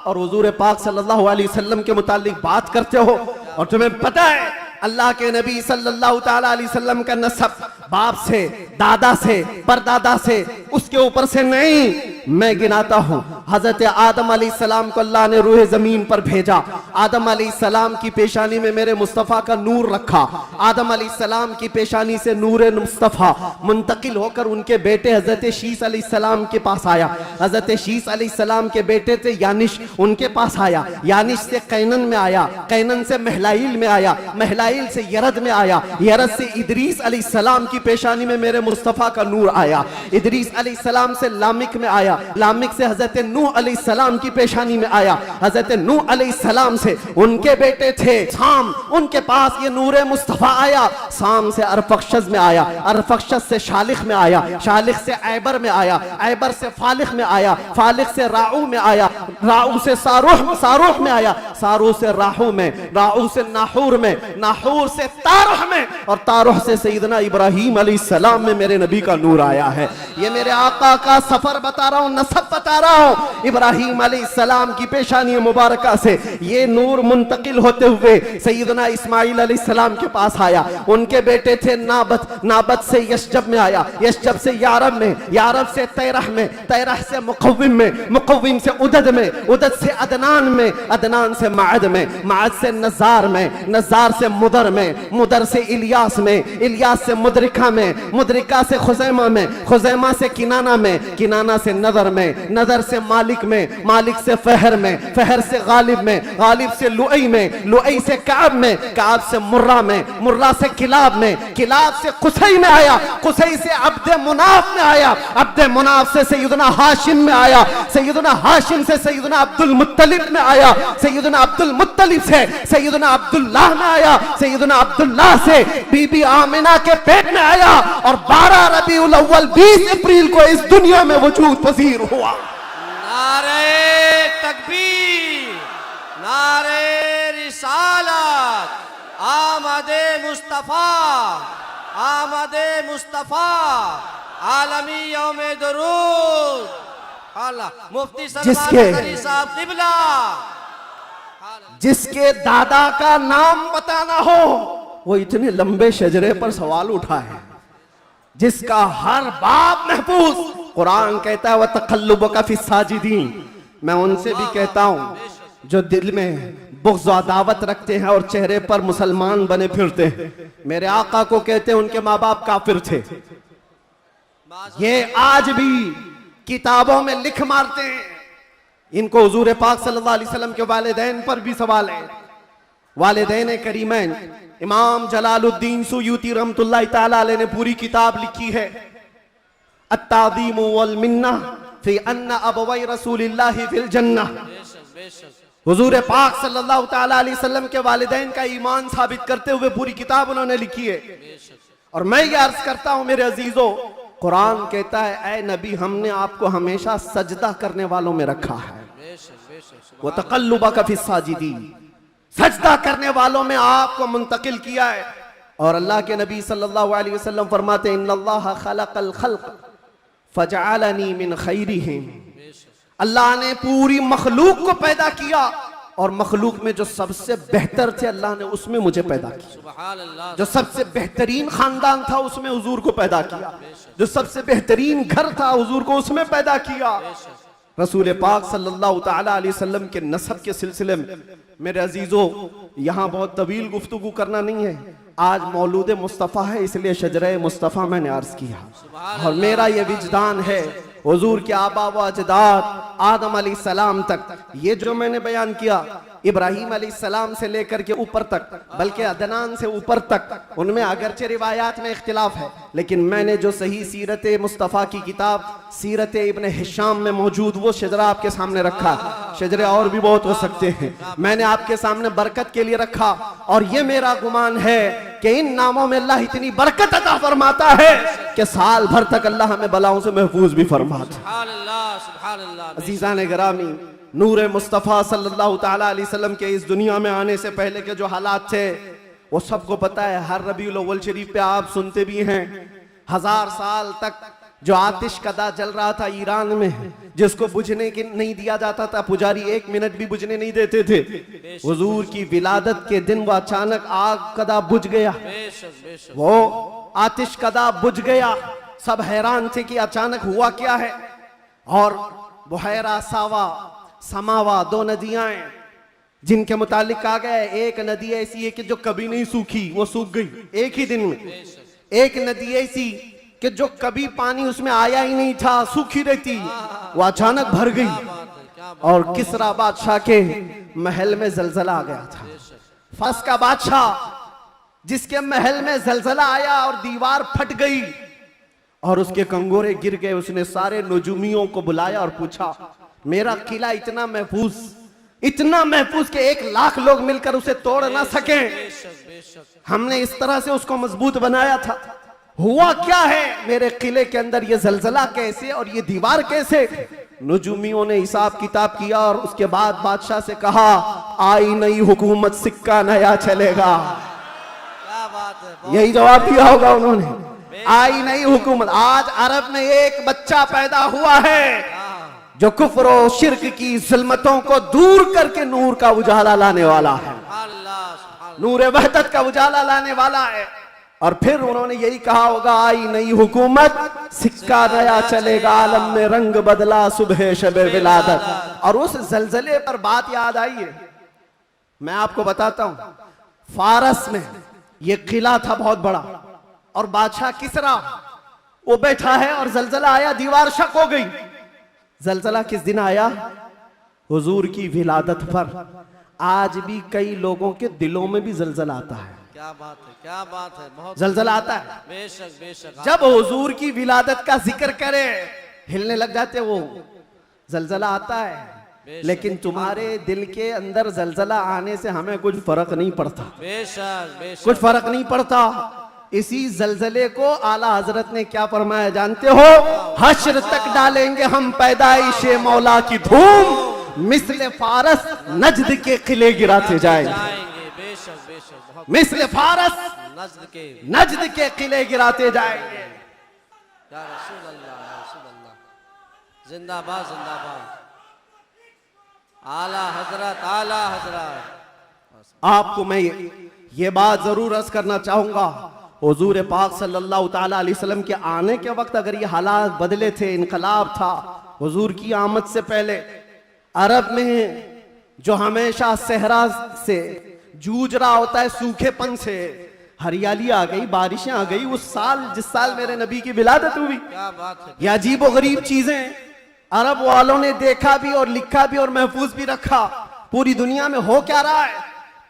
और हुजूर पाक सल्लल्लाहु अलैहि वसल्लम के मुतालिक बात करते हो और तुम्हें पता है अल्लाह के नबी सल्लल्लाहु ताला अलैहि वसल्लम का नसब बाप से, दादा से, परदादा से, उसके ऊपर से नहीं। मैं गिनाता हूं, हजरत आदम अलैहिस्सलाम को अल्लाह ने रूह जमीन पर भेजा। आदम अलैहिस्सलाम की पेशानी में मेरे मुस्तफ़ा का नूर रखा। आदम अलैहिस्सलाम की पेशानी से नूर मुस्तफ़ा मुंतकिल होकर उनके बेटे हजरत शीस अलैहिस्सलाम के पास आया। हजरत शीस अलैहिस्सलाम के बेटे थे यानिश, उनके पास आया। यानिश से कैनन में आया, कैनन से महलाइल में आया, महलाइल से यरद में आया, यरद से इदरीस अलैहिस्सलाम की पेशानी में मेरे मुस्तफ़ा का नूर आया। इदरीस अलैहिस्सलाम से लामिक में आया, लामिक से हजरत नूह अलैहिस्सलाम की पेशानी में आया। हजरत नूह अलैहिस्सलाम से उनके बेटे थे साम, उनके पास ये नूर मुस्तफ़ा आया। साम से अरफक्षस में आया, अरफक्षस से शालिख में आया, शालिख से ऐबर में आया, ऐबर से फालिख में आया, फालिख से राऊ में आया, राऊ से सारूह में आया, सारूह से राहू में, राहू से नाहूर में, नाहूर से तारुह में और तारुह से सैयदना इब्राहीम अलैहिस्सलाम में मेरे नबी का नूर आया है। ये मेरे आका का सफर बता रहा हूं, नसब बता रहा हूं। इब्राहीम अलैहिस्सलाम की पेशानी मुबारका से ये नूर मुंतकिल होते हुए सैयदना इस्माइल अलैहिस्सलाम के पास आया। उनके बेटे थे नाबत, नाबत से यशजब में आया, यशजब से यारब में, यारब से तैरह में, तैरह से मुकव्विम में, मुकव्विम से उदद में, उदद से अदनान में, अदनान से माद में, माद से नजार में, नजार से मुदर में, मुदर से इलियास में, इलियास से मुदरिका में, मुदरिका से खुजैमा में, खुजैमा से किनाना में, किनाना से नदर में, नदर से मालिक में, मालिक से फहर में, फहर से गालिब में, गालिब से लुई में, लुई से काब में, काब से मुर्रा में, मुर्रा से किलाब में, किलाब से कुसई में आया, कुसई से अब्दे मुनाफ में आया, अब्दे मुनाफ से सैयदना हाशिम में आया, सैयदना हाशिम से सैयदना अब्दुल मुत्तलिब में आया, सैयदना अब्दुल मुत्तलिब से सैयदना अब्दुल्लाह में आया, सैयदना अब्दुल्लाह से बीबी आमिना के पेट में आया और 12 रबीउल अव्वल 20 अप्रैल को इस दुनिया में वजूद पजीर हुआ। नारे तकबीर, नारे रिसालत, आमदे मुस्तफा, आमदे मुस्तफा, आलमी यौमे दरूद, अल्लाह मुफ्ती सलमान अली साहब किबला। जिसके दादा का नाम पता ना हो वो इतने लंबे शजरे पर सवाल उठाए, जिसका हर बाप महफूज। कुरान कहता है वह तकल्लुबका फी साजिदीन। मैं उनसे भी कहता हूं जो दिल में बुग़्ज़ व अदावत रखते हैं और चेहरे पर मुसलमान बने फिरते हैं। मेरे आका को कहते हैं उनके माँ बाप काफिर थे, ये आज भी किताबों में लिख मारते हैं। इनको हुजूर पाक सल्लल्लाहु अलैहि वसल्लम के वालिदैन पर भी सवाल है। वालिदैन करीमैन इमाम जलालुद्दीन सुयूती रहमतुल्लाहि ताला अलैह ने पूरी किताब लिखी है अत्ताज़ीम वल मिन्ना फी अन्ना अबवै रसूलिल्लाहि फिल जन्नह। हुजूर पाक सल्लल्लाहु ताला अलैहि वसल्लम के वालिदैन का ईमान साबित करते हुए पूरी किताब उन्होंने लिखी है। और मैं ये अर्ज करता हूं मेरे अजीजों, कुरान कहता है ऐ नबी हमने आपको हमेशा सजदा करने वालों में रखा है। वो तकल्लुबका फी साजिदीन, सजदा करने वालों में आपको मुंतकिल किया है। और अल्लाह के नबी सल्लल्लाहु अलैहि वसल्लम फरमाते हैं इन्नल्लाह खलक़ल खल्क़ फजअलनी मिन खैरिहिम। अल्लाह ने पूरी मखलूक को पैदा किया और मखलूक में जो सबसे बेहतर थे अल्लाह ने उसमें मुझे पैदा किया। सुभान अल्लाह, जो सबसे बेहतरीन खानदान था उसमें हुजूर को पैदा किया, जो सबसे बेहतरीन घर था हुजूर को उसमें पैदा किया। रसूल पाक सल्लल्लाहु ताला अलैहि वसल्लम के नसब के सिलसिले में मेरे अजीजों, यहाँ बहुत तवील गुफ्तगू करना नहीं है। आज मौलूद मुस्तफ़ा है, इसलिए शजरे मुस्तफ़ा मैंने अर्ज किया। और मेरा ये विजदान है, हुजूर के आबा व अजदाद आदम अलैहिस्सलाम तक ये जो मैंने बयान किया, इब्राहीम अलैहिस्सलाम से लेकर के ऊपर तक, बल्कि अदनान से ऊपर तक, उनमें अगरचे रिवायात में इख्तिलाफ है, लेकिन मैंने जो सही सीरत मुस्तफ़ा की किताब सीरत इब्न हिशाम में मौजूद वो शजरा आपके सामने रखा। शजरे और भी बहुत हो सकते हैं, मैंने आपके सामने बरकत के लिए रखा। और ये मेरा गुमान है कि इन नामों में अल्लाह इतनी बरकत अता फरमाता है कि साल भर तक अल्लाह हमें बलाओं से महफूज भी फरमाता। सुभान अल्लाह, सुभान अल्लाह। अजीज़ान गिरामी, नूर मुस्तफ़ा सल्लल्लाहु ताला अलैहि वसल्लम के इस दुनिया में आने से पहले के जो हालात थे वो सबको पता है। हर रबीउल अव्वल शरीफ पे आप सुनते भी हैं, 1000 साल तक जो आतिश कदा जल रहा था ईरान में, जिसको बुझने की नहीं दिया जाता था, पुजारी 1 मिनट भी बुझने नहीं देते थे। हुजूर की विलादत के दिन वो अचानक आग कदा बुझ गया, वो आतिश कदा बुझ गया। सब हैरान थे कि अचानक हुआ क्या है। और बुहैरा सावा समावा, 2 नदियां हैं जिनके मुतालिक कहा गया है, एक नदी ऐसी है कि जो कभी नहीं सूखी, वो सूख गई एक ही दिन में। एक नदी ऐसी कि जो कभी पानी उसमें आया ही नहीं था, सूखी रहती, वो अचानक भर गई। और किसरा बादशाह के महल में जलजला आ गया था। फारस का बादशाह जिसके महल में जलजला आया और दीवार फट गई और उसके कंगोरे गिर गए, उसने सारे नजूमियों को बुलाया और पूछा, मेरा किला इतना महफूज कि 1 लाख लोग मिलकर उसे तोड़ ना सके, हमने इस तरह से उसको मजबूत बनाया था, हुआ क्या है मेरे किले के अंदर? ये जलजला कैसे और ये दीवार कैसे? नजूमियों ने हिसाब किताब किया और उसके बाद बादशाह से कहा, आई नई हुकूमत, सिक्का नया चलेगा। क्या बात है, यही जवाब दिया होगा उन्होंने, आई नई हुकूमत। आज अरब में एक बच्चा पैदा हुआ है जो कुफ्र और शिर्क की ज़ुल्मतों को दूर करके नूर का उजाला लाने वाला है, नूर वहदत का उजाला लाने वाला है। और फिर उन्होंने यही कहा होगा, आई नई हुकूमत, सिक्का नया चलेगा, आलम में रंग बदला, सुबह शबे विलादत। और उस जलजले पर बात याद आई है, मैं आपको बताता हूं। फारस में ये किला था बहुत बड़ा, और बादशाह किसरा वो बैठा है और जलजला आया, दीवार शक हो गई। जलजला किस दिन आया? हुजूर की विलादत पर। आज भी कई लोगों के दिलों में भी जलजला आता है। क्या बात है, क्या बात है, बहुत जलजला आता है। बेशक बेशक। जब हुजूर की विलादत का जिक्र करे हिलने लग जाते, वो जलजला आता है। लेकिन तुम्हारे दिल के अंदर जलजला आने से हमें कुछ फर्क नहीं पड़ता, बेशक बेशक, कुछ फर्क नहीं पड़ता। इसी जलजले को आला हजरत ने क्या फरमाया जानते हो? हश्र तक डालेंगे हम पैदाइशे मौला की धूम, मिस्ले फारस नजद के किले गिराते जाएंगे। बेशक बेशक, बहुत मिस्ले फारस नजद के किले गिराते जाएंगे। या रसूल अल्लाह, या रसूल अल्लाह, जिंदाबाद जिंदाबाद, आला हजरत, आला हजरत। आपको मैं ये बात जरूर अर्ज करना चाहूंगा, हुजूर पाक सल्लल्लाहु ताला अलैहि वसल्लम के आने के वक्त अगर ये हालात बदले थे, इनकलाब था, हुजूर की आमद से पहले अरब में जो हमेशा सहरा से जूझ रहा होता है, सूखेपन से, हरियाली आ गई, बारिशें आ गई। उस साल जिस साल मेरे नबी की विलादत हुई, क्या बात है, ये अजीब व गरीब चीजें अरब वालों ने देखा भी और लिखा भी और महफूज भी रखा। पूरी दुनिया में हो क्या रहा है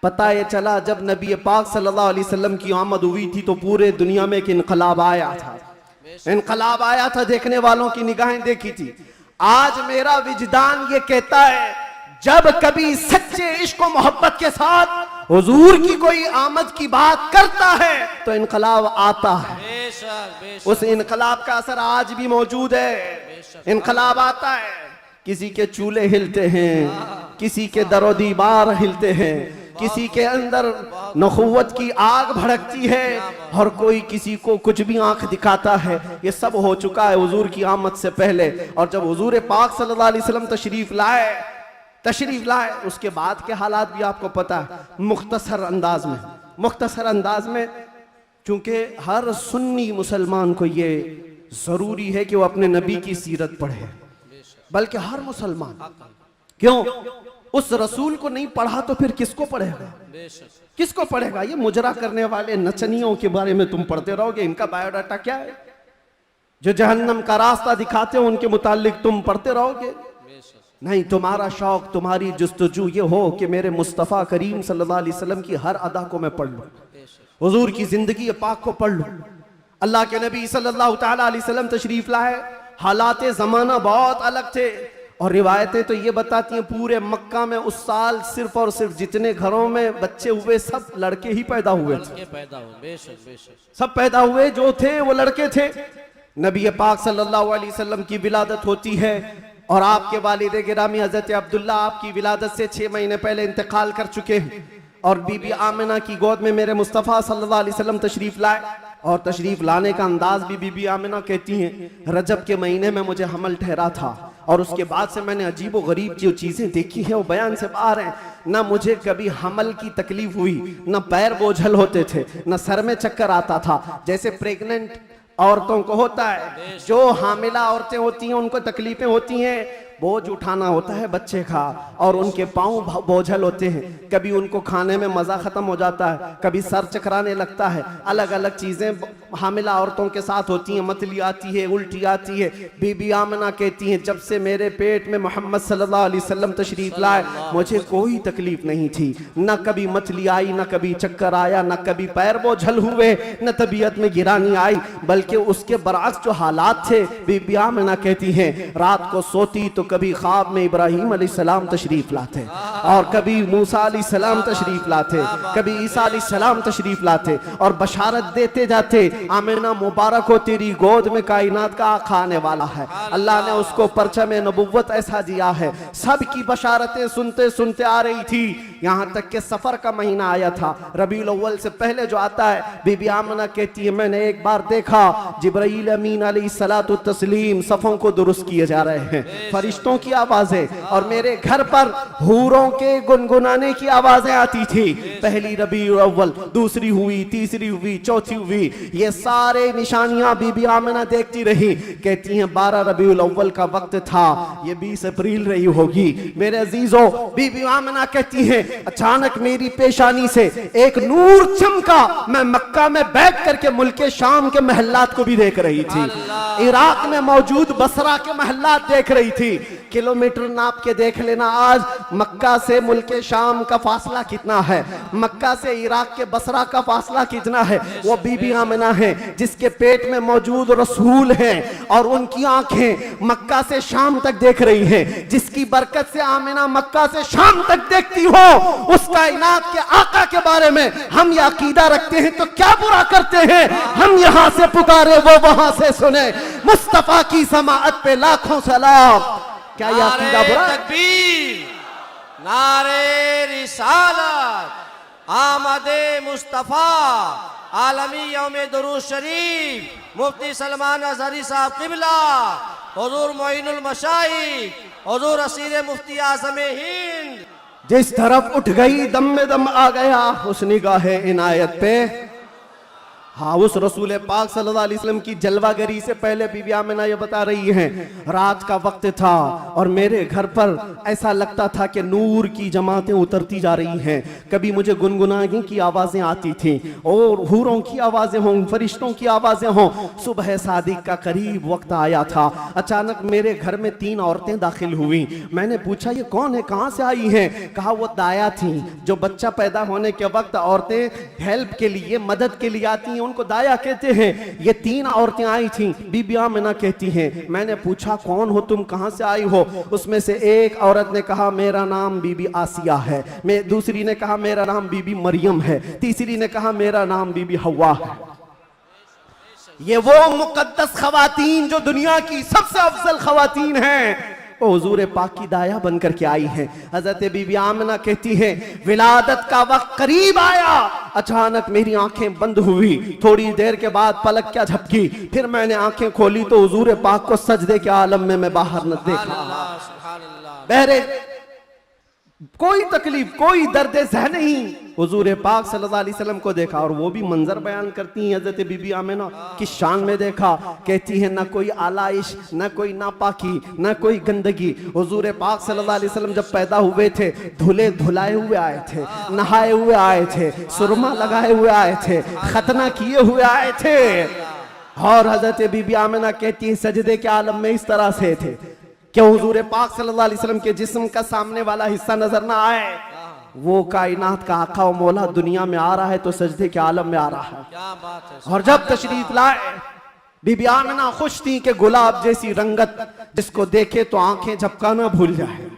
पता ये चला जब नबी पाक सल्लल्लाहु अलैहि वसल्लम की आमद हुई थी, तो पूरे दुनिया में एक इनकलाब आया था, इनकलाब आया था, देखने वालों की निगाहें देखी थी। आज मेरा विजदान ये कहता है, जब कभी सच्चे इश्क और मोहब्बत के साथ हुजूर की कोई आमद की बात करता है तो इनकलाब आता है। बेशक बेशक, उस इनकलाब का असर आज भी मौजूद है। इनकलाब आता है, किसी के चूल्हे हिलते हैं, किसी के दरो दीवार हिलते हैं, किसी के अंदर नखुवत की आग भड़कती है, और कोई किसी को कुछ भी आंख दिखाता है। ये सब हो चुका है हुजूर की आमद से पहले। और जब हुजूर पाक सल्लल्लाहु अलैहि वसल्लम तशरीफ लाए उसके बाद के हालात भी आपको पता है। मुख्तसर अंदाज में चूंकि हर सुन्नी मुसलमान को ये जरूरी है कि वो अपने नबी की सीरत पढ़े, बल्कि हर मुसलमान। क्यों? उस रसूल को नहीं पढ़ा तो फिर किसको पढ़ेगा? बेशक किसको पढ़ेगा? ये मुजरा करने वाले नचनियों के बारे में तुम पढ़ते रहोगे। इनका बायोडाटा क्या है? जो जहन्नम का रास्ता दिखाते हो उनके मुतालिक तुम पढ़ते रहोगे। बेशक नहीं, तुम्हारा शौक, तुम्हारी जुस्तजू ये हो कि मेरे मुस्तफ़ा करीम सल्लल्लाहु अलैहि वसल्लम की हर अदा को मैं पढ़ लूं, बेशक हुजूर की जिंदगी पाक को पढ़ लूं। अल्लाह के नबी सल्लल्लाहु ताला अलैहि वसल्लम तशरीफ लाए, हालात जमाना बहुत अलग थे। और रिवायतें तो ये बताती हैं पूरे मक्का में उस साल सिर्फ और सिर्फ जितने घरों में बच्चे हुए सब लड़के ही पैदा हुए थे। के पैदा हो। बेशक बेशक सब पैदा हुए जो थे वो लड़के थे। नबी पाक सल्लल्लाहु अलैहि वसल्लम की विलादत होती है और आपके वालिद गिरामी हजरत अब्दुल्ला आपकी विलादत से 6 महीने पहले इंतकाल कर चुके हैं। और बीबी आमिना की गोद में मेरे मुस्तफ़ा सल्लल्लाहु अलैहि वसल्लम तशरीफ लाए। और तशरीफ लाने का अंदाज भी बीबी आमिना कहती हैं रजब के महीने में मुझे हमल ठहरा था और उसके बाद से मैंने अजीब व गरीब जो चीज़ें देखी हैं वो बयान से बाहर हैं। ना मुझे कभी हमल की तकलीफ हुई, ना पैर बोझल होते थे, ना सर में चक्कर आता था जैसे प्रेग्नेंट औरतों को होता है। जो हामिला औरतें होती हैं उनको तकलीफें होती हैं, बोझ उठाना होता है बच्चे का और उनके पाँव बोझल होते हैं। कभी उनको खाने में मज़ा ख़त्म हो जाता है, कभी सर चकराने लगता है। अलग अलग चीज़ें हामिला औरतों के साथ होती हैं, मतली आती है, उल्टी आती है। बीबी आमिना कहती हैं जब से मेरे पेट में मोहम्मद सल्लल्लाहु अलैहि वसल्लम तशरीफ लाए मुझे कोई तकलीफ नहीं थी, न कभी मतली आई, न कभी चक्कर आया, न कभी पैर बोझल हुए, न तबीयत में गिरानी आई। बल्कि उसके बरअक्स जो हालात थे, बीबी आमिना कहती हैं रात को सोती तो कभी ख्वाब में इब्राहीम अलैहिस्सलाम तशरीफ लाते और कभी मूसा अलैहिस्सलाम तशरीफ लाते, कभी ईसा अलैहिस्सलाम तशरीफ लाते और बशारत देते जाते आमिना मुबारक हो तेरी गोद में कायनात का आका आने वाला है। अल्लाह ने उसको परचम नबुव्वत ऐसा दिया है। सब की बशारतें सुनते सुनते आ रही थी, यहाँ तक कि सफर का महीना आया था, रबीउल अव्वल से पहले जो आता है। बीबी आमिना कहती है मैंने एक बार देखा जिब्राईल अमीन अलैहिस्सलातु तस्लीम सफ़ों को दुरुस्त किए जा रहे हैं, फरिश्तों की आवाजें, और मेरे घर पर हूरों के गुनगुनाने की आवाजें आती थी। पहली रबीउल अव्वल, दूसरी हुई, तीसरी हुई, चौथी हुई। ये सारे निशानियां बीबी आमिना देखती रही। कहती हैं 12 रबीउल अव्वल का वक्त था, ये 20 अप्रैल रही होगी। मेरे अजीजों, बीबी आमिना कहती हैं अचानक मेरी पेशानी से एक नूर चमका। मैं मक्का में बैठ करके मुल्क शाम के महल्लात को भी देख रही थी, इराक में मौजूद बसरा के महल्लात देख रही थी। किलोमीटर नाप के देख लेना आज मक्का से मुल्क शाम का फासला कितना है, मक्का से इराक के बसरा का फासला कितना है। वो बीबी आमिना है जिसके पेट में मौजूद रसूल हैं और उनकी आंखें मक्का से शाम तक देख रही हैं। जिसकी बरकत से आमिना मक्का से शाम तक देखती हो, उस कायनात के आका के बारे में हम ये अकीदा रखते हैं तो क्या बुरा करते हैं। हम यहाँ से पुकारे वो वहां से सुने, मुस्तफा की समाअत पे लाखों सलाम। क्या ये अकीदा बुरा है? तकबीर, नारे रिसालत, आमदे मुस्तफा, आलमी यौमे दुरूद शरीफ, मुफ्ती सलमान अजहरी साहब किबला, हुजूर मोइनुल मशाइख, हुजूर असीर मुफ्ती आज़म हिंद। जिस तरफ उठ गई दम में दम आ गया उस निगाहे इनायत पे। हाँ, उस रसूल पाक सल्लल्लाहु अलैहि वसल्लम की जलवागरी से पहले बीबी आमिना ये बता रही हैं रात का वक्त था और मेरे घर पर ऐसा लगता था कि नूर की जमातें उतरती जा रही हैं। कभी मुझे गुनगुनाने की आवाज़ें आती थीं और हूरों की आवाज़ें हों, फरिश्तों की आवाज़ें हों। सुबह सादिक का करीब वक्त आया था, अचानक मेरे घर में 3 औरतें दाखिल हुई। मैंने पूछा ये कौन है, कहाँ से आई हैं? कहा वो दाया थी, जो बच्चा पैदा होने के वक्त औरतें हेल्प के लिए, मदद के लिए आती हैं उनको दाया कहते हैं। ये 3 औरतें आई थीं। बीबी आमिना कहती हैं मैंने पूछा कौन हो तुम, कहां से आई हो? उसमें से एक औरत ने कहा मेरा नाम बीबी आसिया है, मैं दूसरी ने कहा मेरा नाम बीबी मरियम है, तीसरी ने कहा मेरा नाम बीबी हवा है। ये वो मुकद्दस खवातीन जो दुनिया की सबसे अफजल खवातीन हैं, वो हुजूर पाक की दाया बनकर के आई हैं। हजरत बीबी आमिना कहती हैं विलादत का वक्त करीब आया, अचानक मेरी आंखें बंद हुई, थोड़ी देर के बाद पलक क्या झपकी, फिर मैंने आंखें खोली तो हुजूर पाक को सजदे के आलम में मैं बाहर न देखा। सुभान अल्लाह। बहरे कोई तकलीफ, कोई दर्द ज़ह नहीं। हुजूर पाक सल्लल्लाहु अलैहि वसल्लम को देखा, और वो भी मंजर बयान करती हैं हजरत बीबी आमिना की शान में देखा। कहती है ना कोई आलाइश, ना कोई नापाकी, ना कोई गंदगी। हुजूर पाक सल्लल्लाहु अलैहि वसल्लम जब पैदा हुए थे धुले धुलाए हुए आए थे, नहाए हुए आए थे, सुरमा लगाए हुए आए थे, खतना किए हुए आए थे। और हजरत बीबी आमिना कहती है सजदे के आलम में इस तरह से थे कि हुजूर पाक सल्लल्लाहु अलैहि वसल्लम के जिस्म का सामने वाला हिस्सा नजर ना आए। वो कायनात का आका व मौला दुनिया में आ रहा है तो सजदे के आलम में आ रहा है। क्या बात है। और जब तशरीफ लाए बीबी आमिना खुश थी कि गुलाब जैसी रंगत जिसको देखे तो आंखें झपकाना भूल जाए।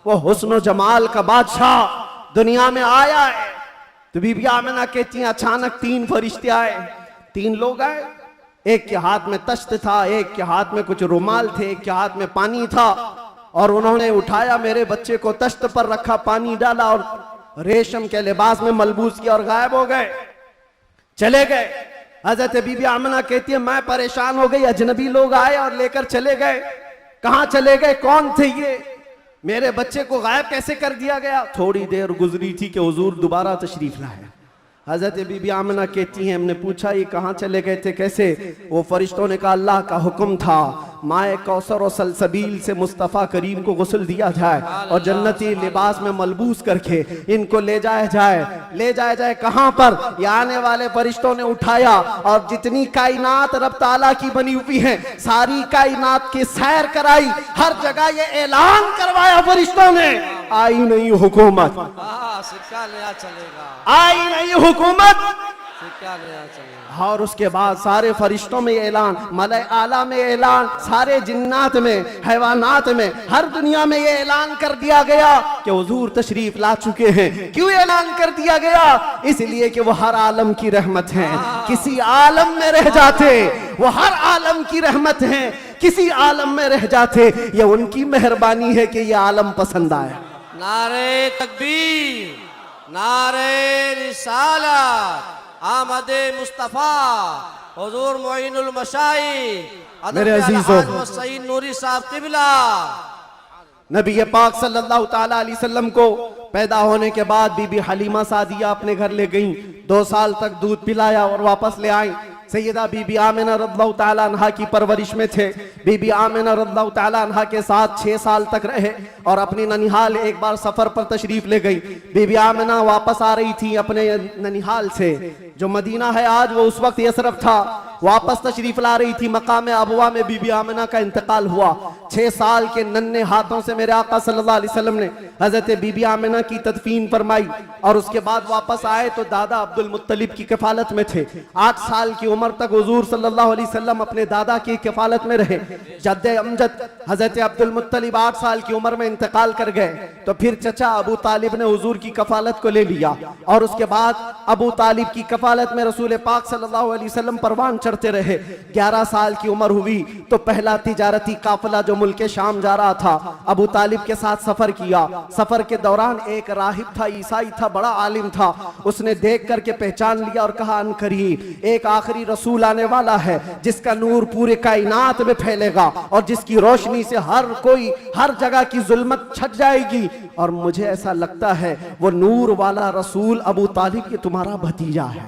वो हुस्न जमाल का बादशाह दुनिया में आया है। तो बीबी आमिना कहती हैं अचानक 3 फरिश्ते आए, 3 लोग आए। एक के हाथ में तश्त था, एक के हाथ में कुछ रुमाल थे, एक के हाथ में पानी था। और उन्होंने उठाया मेरे बच्चे को, तश्त पर रखा, पानी डाला और रेशम के लिबास में मलबूस किया और गायब हो गए, चले गए। हजरत बीबी आमिना कहती है मैं परेशान हो गई, अजनबी लोग आए और लेकर चले गए। कहां चले गए, कौन थे ये, मेरे बच्चे को गायब कैसे कर दिया गया। थोड़ी देर गुजरी थी कि हुजूर दोबारा तशरीफ लाए। हजरत बीबी आमिना कहती हैं हमने पूछा ये कहाँ चले गए थे, कैसे। वो फरिश्तों ने कहा अल्लाह का हुक्म था माए कौसर और सलसबील से मुस्तफ़ा करीम को गुस्ल दिया जाए और जन्नती लिबास में मलबूस करके इनको ले जाया जाए। ले जाया जाए कहाँ पर, ये आने वाले फरिश्तों ने उठाया और जितनी कायनात रब ताला की बनी हुई है सारी कायनात की सैर कराई। हर जगह ये ऐलान करवाया फरिश्तों ने आई नहीं हुकूमत, सिक्का नया चलेगा, आई नहीं हुकूमत। सिक्का नया चलेगा। और उसके बाद सारे फरिश्तों में ऐलान, मलाए आला में ऐलान, सारे जिन्नात में, हैवानात में, हर दुनिया में ये ऐलान कर दिया गया कि हुजूर तशरीफ ला चुके हैं। क्यों ऐलान कर दिया गया, इसलिए कि वो हर आलम की रहमत है। किसी आलम में रह जाते वो हर आलम की रहमत है, किसी आलम में रह जाते ये उनकी मेहरबानी है कि ये आलम पसंद आया। नारे तकबीर, नारे रिसालत, आमदे मुस्तफा, हुजूर मोइनुल मशाइख मेरे अजीजों, सईद नूरी साहब किबला। नबी पाक सल्लल्लाहु ताला अलैहि वसल्लम को पैदा होने के बाद बीबी हलीमा सादिया अपने घर ले गईं। 2 साल तक दूध पिलाया और वापस ले आई। सैयदा बीबी आमिना रज़ियल्लाहु ताला अन्हा की परवरिश में थे। बीबी आमिना रज़ियल्लाहु ताला अन्हा के साथ 6 साल तक रहे और अपनी ननिहाल एक बार सफर पर तशरीफ ले गई। बीबी आमिना वापस आ रही थी अपने ननिहाल से, जो मदीना है आज वो उस वक्त यसरफ था। वापस तशरीफ ला रही थी, मकाम अबवा में बीबी आमिना का इंतकाल हुआ। 6 साल के नन्हे हाथों से मेरे आका सल्लल्लाहु अलैहि वसल्लम ने हजरत बीबी आमिना की तदफीन फरमाई और उसके बाद वापस आए तो दादा अब्दुल मुत्तलिब की कफालत में थे। 8 साल की उम्र तक हुजूर सल्लल्लाहु अलैहि वसल्लम अपने दादा की कफालत में रहे। जद्दे अमजद हजरत अब्दुल मुत्तलिब 8 साल की उम्र में इंतकाल कर गए तो फिर चचा अबू तालिब ने हुजूर की कफालत को ले लिया और उसके बाद अबू तालिब की कफालत में रसूल पाक सल्लल्लाहु अलैहि वसल्लम परवान चढ़ते रहे। 11 साल की उम्र हुई तो पहला तिजारती काफिला जो मुल्क शाम जा रहा था अबू तालिब के साथ सफर किया। सफर के दौरान एक राहिब था, ईसाई था, बड़ा आलिम था। उसने देख करके पहचान लिया और कहा अनकरीब एक आखिरी रसूल आने वाला है जिसका नूर पूरे कायनात में फैलेगा और जिसकी रोशनी से हर कोई हर जगह की जुल्मत छट जाएगी। और मुझे ऐसा लगता है वो नूर वाला रसूल अबू तालिब ये तुम्हारा भतीजा है।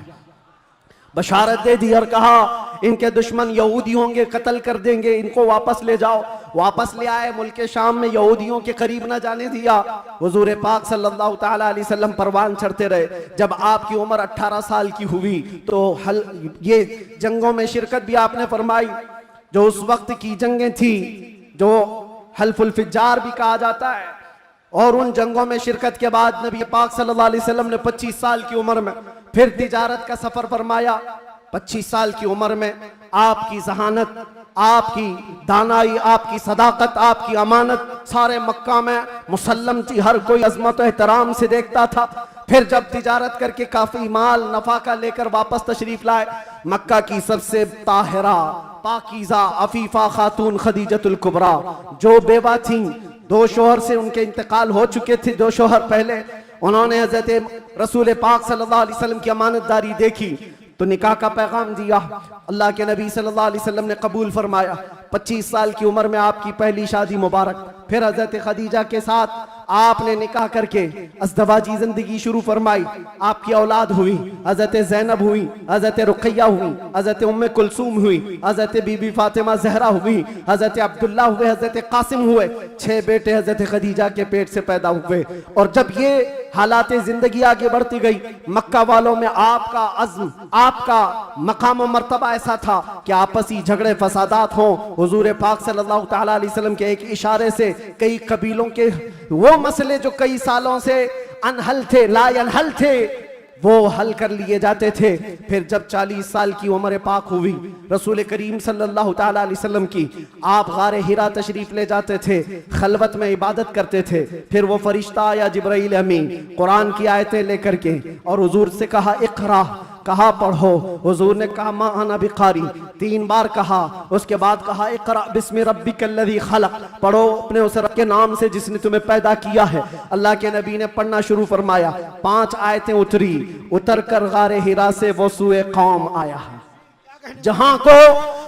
बशारत दे दी और कहा इनके दुश्मन यहूदी होंगे, कत्ल कर देंगे, इनको वापस ले जाओ। वापस ले आए। मुल्क शाम में यहूदियों के करीब न जाने दिया। हुजूर पाक सल्लल्लाहु ताला अलैहि वसल्लम परवान चढ़ते रहे। जब आपकी उम्र 18 साल की हुई तो ये जंगों में शिरकत भी आपने फरमाई, जो उस वक्त की जंगें थी जो हल्फुल फिज्जार भी कहा जाता है। और उन जंगों में शिरकत के बाद नबी पाक सल्लल्लाहु अलैहि वसल्लम ने 25 साल की उम्र में फिर तिजारत का सफर फरमाया। 25 साल की उम्र में आपकी जहानत, आपकी दानाई, आपकी सदाकत, आपकी अमानत सारे मक्का में मुसल्लम थी। हर कोई अजमत और एहतराम से देखता था। फिर जब तिजारत करके काफी माल नफा का लेकर वापस तशरीफ लाए, मक्का की सबसे ताहिरा पाकीज़ा अफीफा खातून खदीजतुल कुबरा जो बेवा थी, 2 शोहर से उनके इंतकाल हो चुके थे। 2 शोहर पहले उन्होंने हजरत रसूल पाक सल्लल्लाहु अलैहि वसल्लम की अमानतदारी देखी तो निकाह का पैगाम दिया। अल्लाह के नबी सल्लल्लाहु अलैहि वसल्लम ने कबूल फरमाया। 25 साल की उम्र में आपकी पहली शादी मुबारक। फिर हजरत खदीजा के साथ आपने निकाह करके अज़दवाजी जिंदगी शुरू फरमाई, आपकी औलाद हुई, हजरत ज़ैनब हुई, हजरत रुक़ैया हुई, हजरत उम्मे कुलसूम हुई, हजरत बीबी फातिमा ज़हरा हुई, हजरत अब्दुल्ला हुए, हजरत कासिम हुए, 6 बेटे हजरत खदीजा के पेट से पैदा हुए। और जब ये हालात जिंदगी आगे बढ़ती गई, मक्का वालों में आपका अज़्म, आपका मकाम और मर्तबा ऐसा था कि आपसी झगड़े फसादात हों, हुजूर पाक सल्लल्लाहु तआला अलैहि वसल्लम के एक इशारे से कई कबीलों के वो मसले जो कई सालों से अनहल थे, ला अनहल थे, वो हल कर लिए जाते थे। फिर जब 40 साल की उम्र पाक हुई, रसूल करीम सल्लल्लाहु तआला अलैहि वसल्लम की, आप गारे हिरा तशरीफ ले जाते थे, खलवत में इबादत करते थे। फिर वो फरिश्ता आया जिब्राइल अमीन कुरान की आयतें लेकर के, और हुजूर से कहा इक़रा, कहा पढ़ो। हुजूर ने कहा मा अना बिकारी, 3 बार कहा। उसके बाद कहा इक़रा बिस्मि रब्बिकल्लज़ी खलक़, पढ़ो अपने उस रब के नाम से जिसने तुम्हें पैदा किया है। अल्लाह के नबी ने पढ़ना शुरू फरमाया, 5 आयतें उतरी, उतर कर गारे हिरा से वो सूए कौम आया, जहां को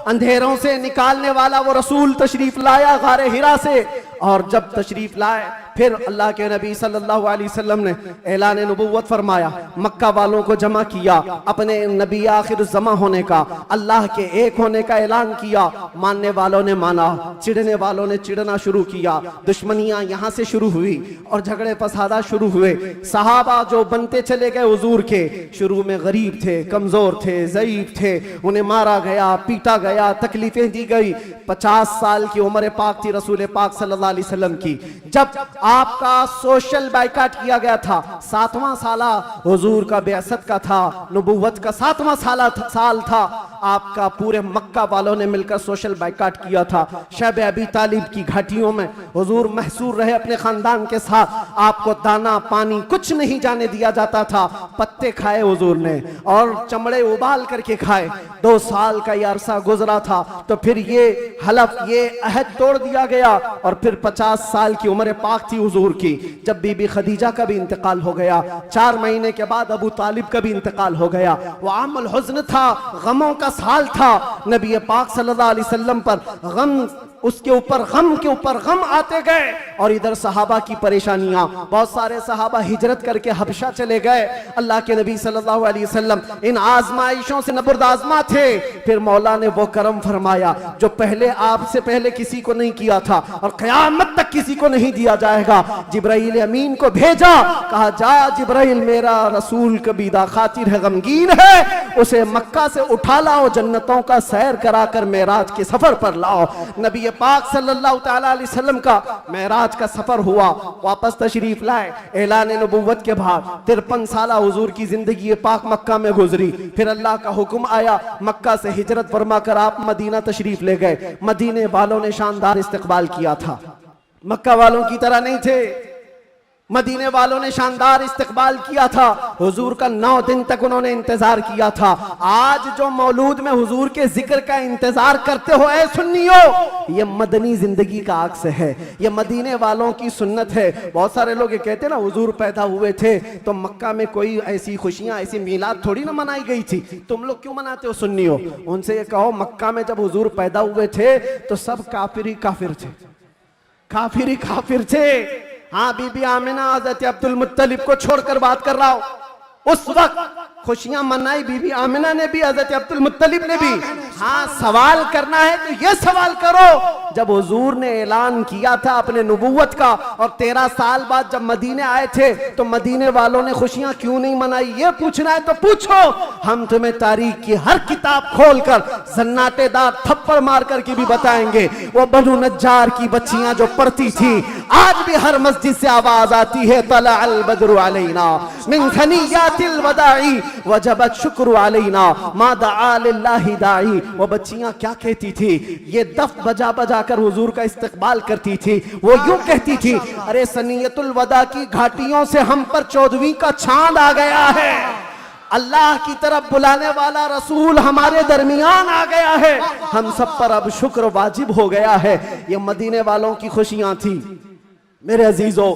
अंधेरों से निकालने वाला वो रसूल तशरीफ लाया गारे हिरा से। और जब तशरीफ लाए, फिर अल्लाह के नबी सल्लल्लाहु अलैहि वसल्लम ने ऐलान नबुव्वत फरमाया, मक्का वालों को जमा किया, अपने नबी आखिर ज़मा होने का, अल्लाह के एक होने का ऐलान किया। मानने वालों ने माना, चिढ़ने वालों ने चिढ़ना शुरू किया। दुश्मनियां यहाँ से शुरू हुई और झगड़े फसादा शुरू हुए। सहाबा जो बनते चले गए हुजूर के, शुरू में गरीब थे, कमजोर थे, ज़ईफ थे, उन्हें मारा गया, पीटा गया, तकलीफें दी गई। 50 साल की उम्र पाक थी रसूल पाक सल्लल्लाहु अलैहि वसल्लम की, जब आपका सोशल बाइकाट किया गया था। 7वां साला हुजूर का बेअसत का था, नबुव्वत का 7वां साल था। आपका पूरे मक्का वालों ने मिलकर सोशल बाइकाट किया था। शब अबी तालिब की घाटियों में हुजूर महसूर रहे अपने खानदान के साथ। आपको दाना पानी कुछ नहीं जाने दिया जाता था। पत्ते खाए हुजूर ने और चमड़े उबाल करके खाए। 2 साल का ये अरसा गुजरा था, तो फिर ये हलफ, ये अहद तोड़ दिया गया। और फिर 50 साल की उम्र पाक थी हुजूर की, जब बीबी खदीजा का भी इंतकाल हो गया। 4 महीने के बाद अबू तालिब का भी इंतकाल हो गया। वो आमुल हुज़्न था, गमों का साल था। नबी पाक सल्लल्लाहु अलैहि वसल्लम पर गम, उसके ऊपर गम के ऊपर गम आते गए। और इधर सहाबा की परेशानियां, बहुत सारे सहाबा हिजरत करके हबशा चले गए। अल्लाह के नबी सल्लल्लाहु अलैहि वसल्लम इन आजमाइशों से नबुर्दाज़मा थे। फिर मौला ने वो करम फरमाया जो पहले आपसे पहले किसी को नहीं किया था और क़यामत तक किसी को नहीं दिया जाएगा। जिब्राइल अमीन को भेजा, कहा जा जिब्राइल, मेरा रसूल कबीदा खातिर है, गमगीन है, उसे मक्का से उठा लाओ, जन्नतों का सैर कराकर मेराज के सफर पर लाओ। नबी पाक सल्लल्लाहु तआला अलैहि वसल्लम का मेराज का सफर हुआ, वापस तशरीफ लाए। ऐलान नबुव्वत के बाद 53 साल हुजूर की जिंदगी पाक मक्का में गुजरी। फिर अल्लाह का हुक्म आया, मक्का से हिजरत फरमा कर आप मदीना तशरीफ ले गए। मदीने वालों ने शानदार इस्तकबाल किया था, मक्का वालों की तरह नहीं थे। मदीने वालों ने शानदार इस्तकबाल किया था। हुजूर का 9 दिन तक उन्होंने इंतजार किया था। आज जो मौलूद में हुजूर के जिक्र का इंतजार करते हो ऐ सुन्नियों, ये मदनी जिंदगी का अक्स है, ये मदीने वालों की सुन्नत है। बहुत सारे लोग ये कहते हैं ना, हुजूर पैदा हुए थे तो मक्का में कोई ऐसी खुशियां, ऐसी मीलाद थोड़ी ना मनाई गई थी, तुम लोग क्यों मनाते हो सुन्नियों? उनसे ये कहो, मक्का में जब हुजूर पैदा हुए थे तो सब काफिर ही काफिर थे, काफिर ही काफिर थे। हाँ, बीबी आमिना, हज़रत अब्दुल मुत्तलिब को छोड़कर बात कर रहा हूं। उस वक्त खुशियां मनाई बीबी आमिना ने भी, हज़रत अब्दुल मुत्तलिब ने भी। हाँ, सवाल करना है तो ये सवाल करो, जब हुजूर ने ऐलान किया था अपने नबुव्वत का और 13 साल बाद जब मदीने आए थे तो मदीने वालों ने खुशियां क्यों नहीं मनाई? ये पूछना है तो पूछो, हम तुम्हें तारीख की हर किताब खोलकर सन्नाटेदार थप्पड़ मार कर के भी बताएंगे। वो बनु नज्जार की बच्चियां जो पढ़ती थी, आज भी हर मस्जिद से आवाज आती है, तला अल बद्रु अलैना मिन सनियातिल वदाई वजबत शुक्र अलैना मा दआ लिल्लाहि दाई। वो बच्चियां क्या कहती थी? ये दफ बजा बजा कर हुजूर का इस्तकबाल करती थी। वो यूं कहती थी, अरे सनियतुल वदा की घाटियों से हम पर 14वीं का चांद आ गया है, अल्लाह की तरफ बुलाने वाला रसूल हमारे दरमियान आ गया है, हम सब पर अब शुक्र वाजिब हो गया है। ये मदीने वालों की खुशियां थी। मेरे अजीजों,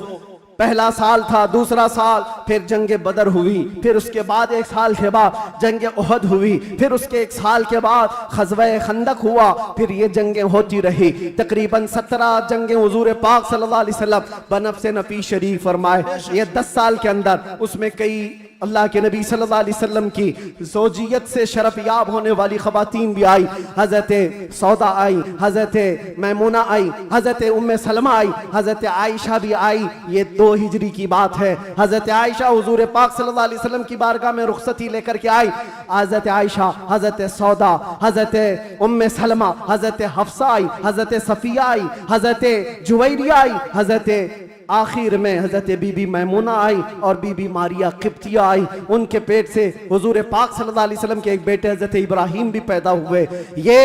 पहला साल था, दूसरा साल, फिर जंगे बदर हुई, फिर उसके बाद एक साल के बाद जंगे उहद हुई, फिर उसके एक साल के बाद ग़ज़वा खंदक हुआ, फिर ये जंगें होती रही। तकरीबन 17 जंगें हुज़ूर पाक सल्लल्लाहु अलैहि वसल्लम बनफ्स नफ़ी शरीफ फरमाए। ये 10 साल के अंदर उसमें कई अल्लाह के नबी सल्लल्लाहु अलैहि वसल्लम की ज़ौजियत से शरफ याब होने वाली ख़वातीन भी आई। हज़रत सौदा आई, हज़रत मैमूना आई, हज़रत उम्मे सलमा आई, हज़रत आयशा भी आई। ये 2 हिजरी की बात है। हज़रत आयशा हुज़ूर पाक सल्लल्लाहु अलैहि वसल्लम की बारगाह में रुखसती लेकर के आई। हज़रत आयशा, हज़रत सौदा, हज़रत उम्मे सलमा, हज़रत हफ्सा आई, हज़रत सफ़िया आई, हज़रत जुवैरिया आई, हज़रत आखिर में हजरत बीबी मैमूना आई और बीबी मारिया किप्तिया आई। उनके पेट से हुजूर पाक सल्लल्लाहु अलैहि वसल्लम के एक बेटे हजरत इब्राहिम भी पैदा हुए। ये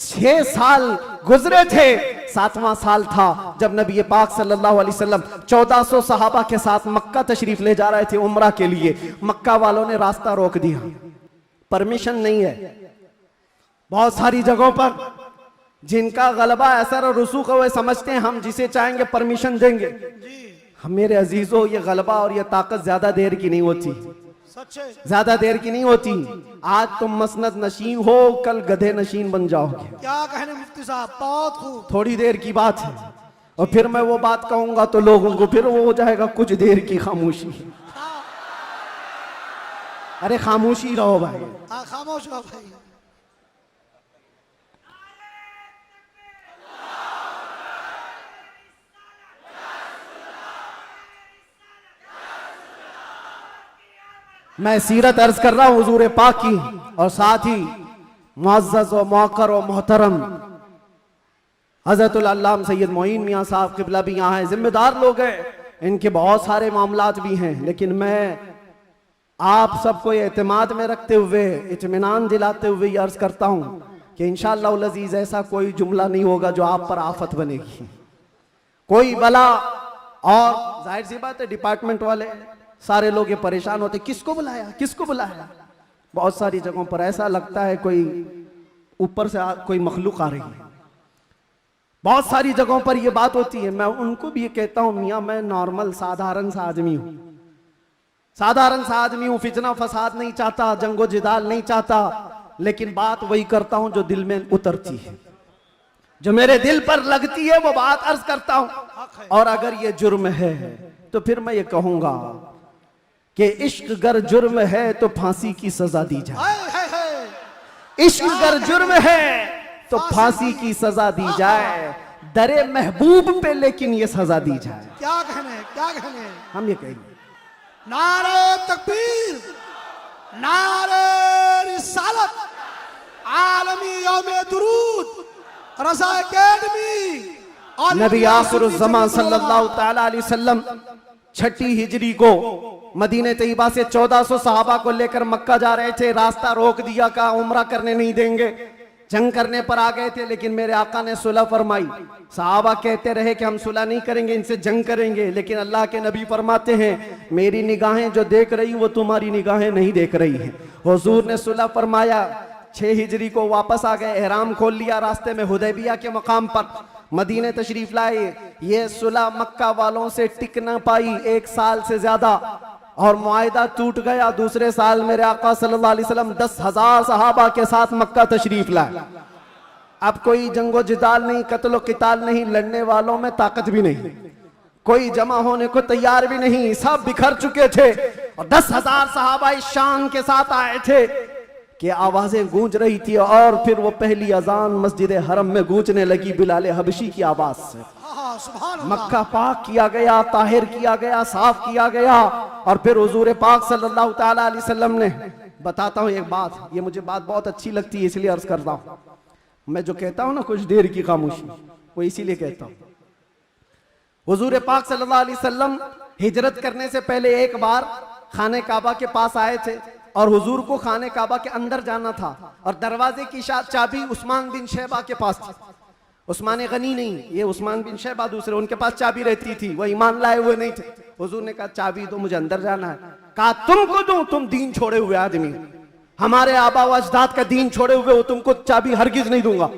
6 साल गुजरे थे। 7वां साल था जब नबी पाक सल्लल्लाहु अलैहि वसल्लम 1400 सहाबा के साथ मक्का तशरीफ ले जा रहे थे उम्रा के लिए। मक्का वालों ने रास्ता रोक दिया, परमिशन नहीं है। बहुत सारी जगहों पर जिनका गलबा असर और रसूख है वे समझते हैं हम जिसे चाहेंगे परमिशन देंगे। हम मेरे अजीजों, ये गलबा और ये ताकत ज्यादा देर की नहीं होती, सच है। ज्यादा देर की नहीं होती। आज तुम मसनद नशीन हो, कल गधे नशीन बन जाओगे। क्या कहने मुफ्ती साहब, बहुत खूब। थोड़ी देर की बात है और फिर मैं वो बात कहूंगा तो लोगों को फिर वो हो जाएगा कुछ देर की खामोशी। अरे खामोशी रहो भाई, खामोश रहो भाई। मैं सीरत अर्ज कर रहा हूं हुजूर पाक की, और साथ ही मुअज़्ज़ज़ व मुअक्कर व मोहतरम हज़रतुल अल्लामा सैयद मोइन मियाँ साहब क़िबला भी यहाँ हैं। जिम्मेदार लोग हैं, इनके बहुत सारे मामलात भी हैं, लेकिन मैं आप सबको एतमाद में रखते हुए, इत्मीनान दिलाते हुए ये अर्ज करता हूँ कि इंशाअल्लाह अज़ीज़ ऐसा कोई जुमला नहीं होगा जो आप पर आफत बनेगी, कोई बला। और जाहिर सी बात है डिपार्टमेंट वाले सारे लोग ये परेशान होते, किसको बुलाया, किसको बुलाया। बहुत सारी जगहों पर ऐसा लगता है कोई ऊपर से कोई मखलूक आ रही है। बहुत सारी जगहों पर ये बात होती है। मैं उनको भी ये कहता हूं, मियाँ मैं नॉर्मल साधारण सा आदमी हूं, साधारण सा आदमी हूं, फितना फसाद नहीं चाहता, जंगो जिदाल नहीं चाहता, लेकिन बात वही करता हूं जो दिल में उतरती है, जो मेरे दिल पर लगती है वो बात अर्ज करता हूं। और अगर ये जुर्म है तो फिर मैं ये कहूंगा कि इश्क गर जुर्म है तो फांसी की सजा दी जाए। इश्क गर जुर्म है तो फांसी की सजा दी जाए, दरे महबूब पे लेकिन ये सजा दी जाए। क्या कहने, क्या कहने। हम ये कहेंगे नारे तकबीर, नारे रिसालत, आलमी यौमे दुरूद, रज़ा अकेडमी। नबी आखिरुज़्ज़मान सल्लल्लाहु तआला अलैहि वसल्लम 6 हिजरी को मदीने तैयबा से 1400 सहाबा को लेकर मक्का जा रहे थे। रास्ता रोक दिया, कहा उम्रा करने नहीं देंगे, जंग करने पर आ गए थे। लेकिन मेरे आका ने सुलह फरमाई। सहाबा कहते रहे कि हम सुलह नहीं करेंगे, इनसे जंग करेंगे। लेकिन अल्लाह के नबी फरमाते हैं मेरी निगाहें जो देख रही वो तुम्हारी निगाहें नहीं देख रही हैं। हुजूर ने सुलह फरमाया, 6 हिजरी को वापस आ गए, एहराम खोल लिया, रास्ते में हुदैबिया के मकाम पर मदीने तशरीफ लाए। ये सुलह मक्का वालों से टिक न पाई 1 साल से ज्यादा, और मुआहिदा टूट गया। दूसरे साल मेरे आका सल्लल्लाहु अलैहि वसल्लम 10,000 सहाबा के साथ मक्का तशरीफ लाए। अब कोई जंगो जिदाल नहीं, कत्लो किताल नहीं, लड़ने वालों में ताकत भी नहीं, कोई जमा होने को तैयार भी नहीं, सब बिखर चुके थे। और 10,000 सहाबा इस शान के साथ आए थे कि आवाजें गूंज रही थी। और फिर वो पहली अजान मस्जिद हरम में गूंजने लगी बिलाल हबशी की आवाज से। मक्का पाक किया गया, ताहिर किया गया, साफ किया गया। और फिर हुजूर पाक सल्लल्लाहु तआला अलैहि वसल्लम ने, बताता हूँ एक बात, ये मुझे बात बहुत अच्छी लगती है इसलिए अर्ज करता हूँ। मैं जो कहता हूँ ना कुछ देर की खामोशी, वो इसीलिए कहता हूँ। हुजूर पाक सल्लल्लाहु अलैहि वसल्लम हिजरत करने से पहले एक बार खाने काबा के पास आए थे और हुजूर को खाने काबा के अंदर जाना था और दरवाजे की चाबी उस्मान बिन शैबा के पास थी। उस्मान गनी नहीं, ये उस्मान बिन शैबा दूसरे, उनके पास चाबी रहती थी, वो ईमान लाए हुए नहीं थे। हुजूर ने कहा चाबी दो, मुझे अंदर जाना है। कहा तुमको दूं, तुम दीन छोड़े हुए आदमी, हमारे आबा व अजदाद का दीन छोड़े हुए हो, तुमको चाबी हरगिज नहीं दूंगा।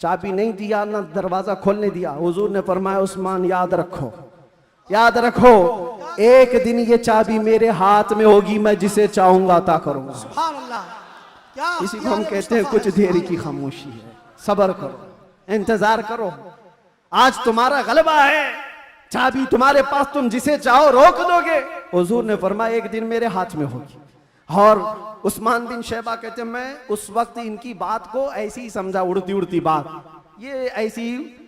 चाबी नहीं दिया, ना दरवाजा खोलने दिया। हुजूर ने फरमाया उस्मान याद रखो, याद रखो, एक दिन ये चाबी मेरे हाथ में होगी, मैं जिसे चाहूंगा अता करूंगा। सुभान अल्लाह। क्या इसी को क्या हम ये कहते हैं मुस्तफा कुछ देर की खामोशी है। सब्र करो, इंतजार करो, आज तुम्हारा गलबा है। चाबी तुम्हारे पास, तुम जिसे चाहो रोक दोगे। हुजूर ने फरमाया एक दिन मेरे हाथ में होगी। और उस्मान बिन शैबा कहते हैं मैं उस वक्त इनकी बात को ऐसी ही समझा, उड़ती उड़ती बात, ये ऐसी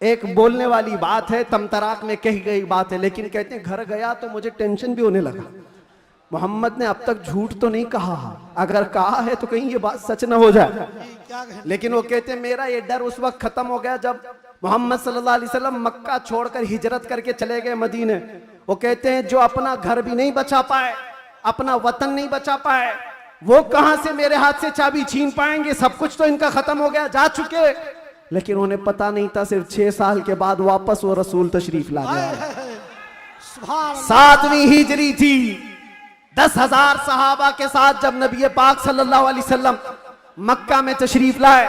एक बोलने वाली बात है, तमतराक में कही गई बात है। लेकिन कहते हैं घर गया तो मुझे टेंशन भी होने लगा, मोहम्मद ने अब तक झूठ तो नहीं कहा, अगर कहा है तो कहीं ये बात सच न हो जाए। क्या कहने। लेकिन वो कहते हैं मेरा ये डर उस वक्त खत्म हो गया जब मोहम्मद सल्लल्लाहु अलैहि वसल्लम मक्का छोड़कर हिजरत करके चले गए मदीने। वो कहते हैं जो अपना घर भी नहीं बचा पाए, अपना वतन नहीं बचा पाए, वो कहां से मेरे हाथ से चाबी छीन पाएंगे। सब कुछ तो इनका खत्म हो गया, जा चुके। लेकिन उन्हें पता नहीं था सिर्फ 6 साल के बाद वापस वो रसूल तशरीफ ला गया। सुभान अल्लाह। 7वीं हिजरी थी, 10,000 सहाबा के साथ जब नबी पाक सल्लल्लाहु अलैहि वसल्लम मक्का में तशरीफ लाए,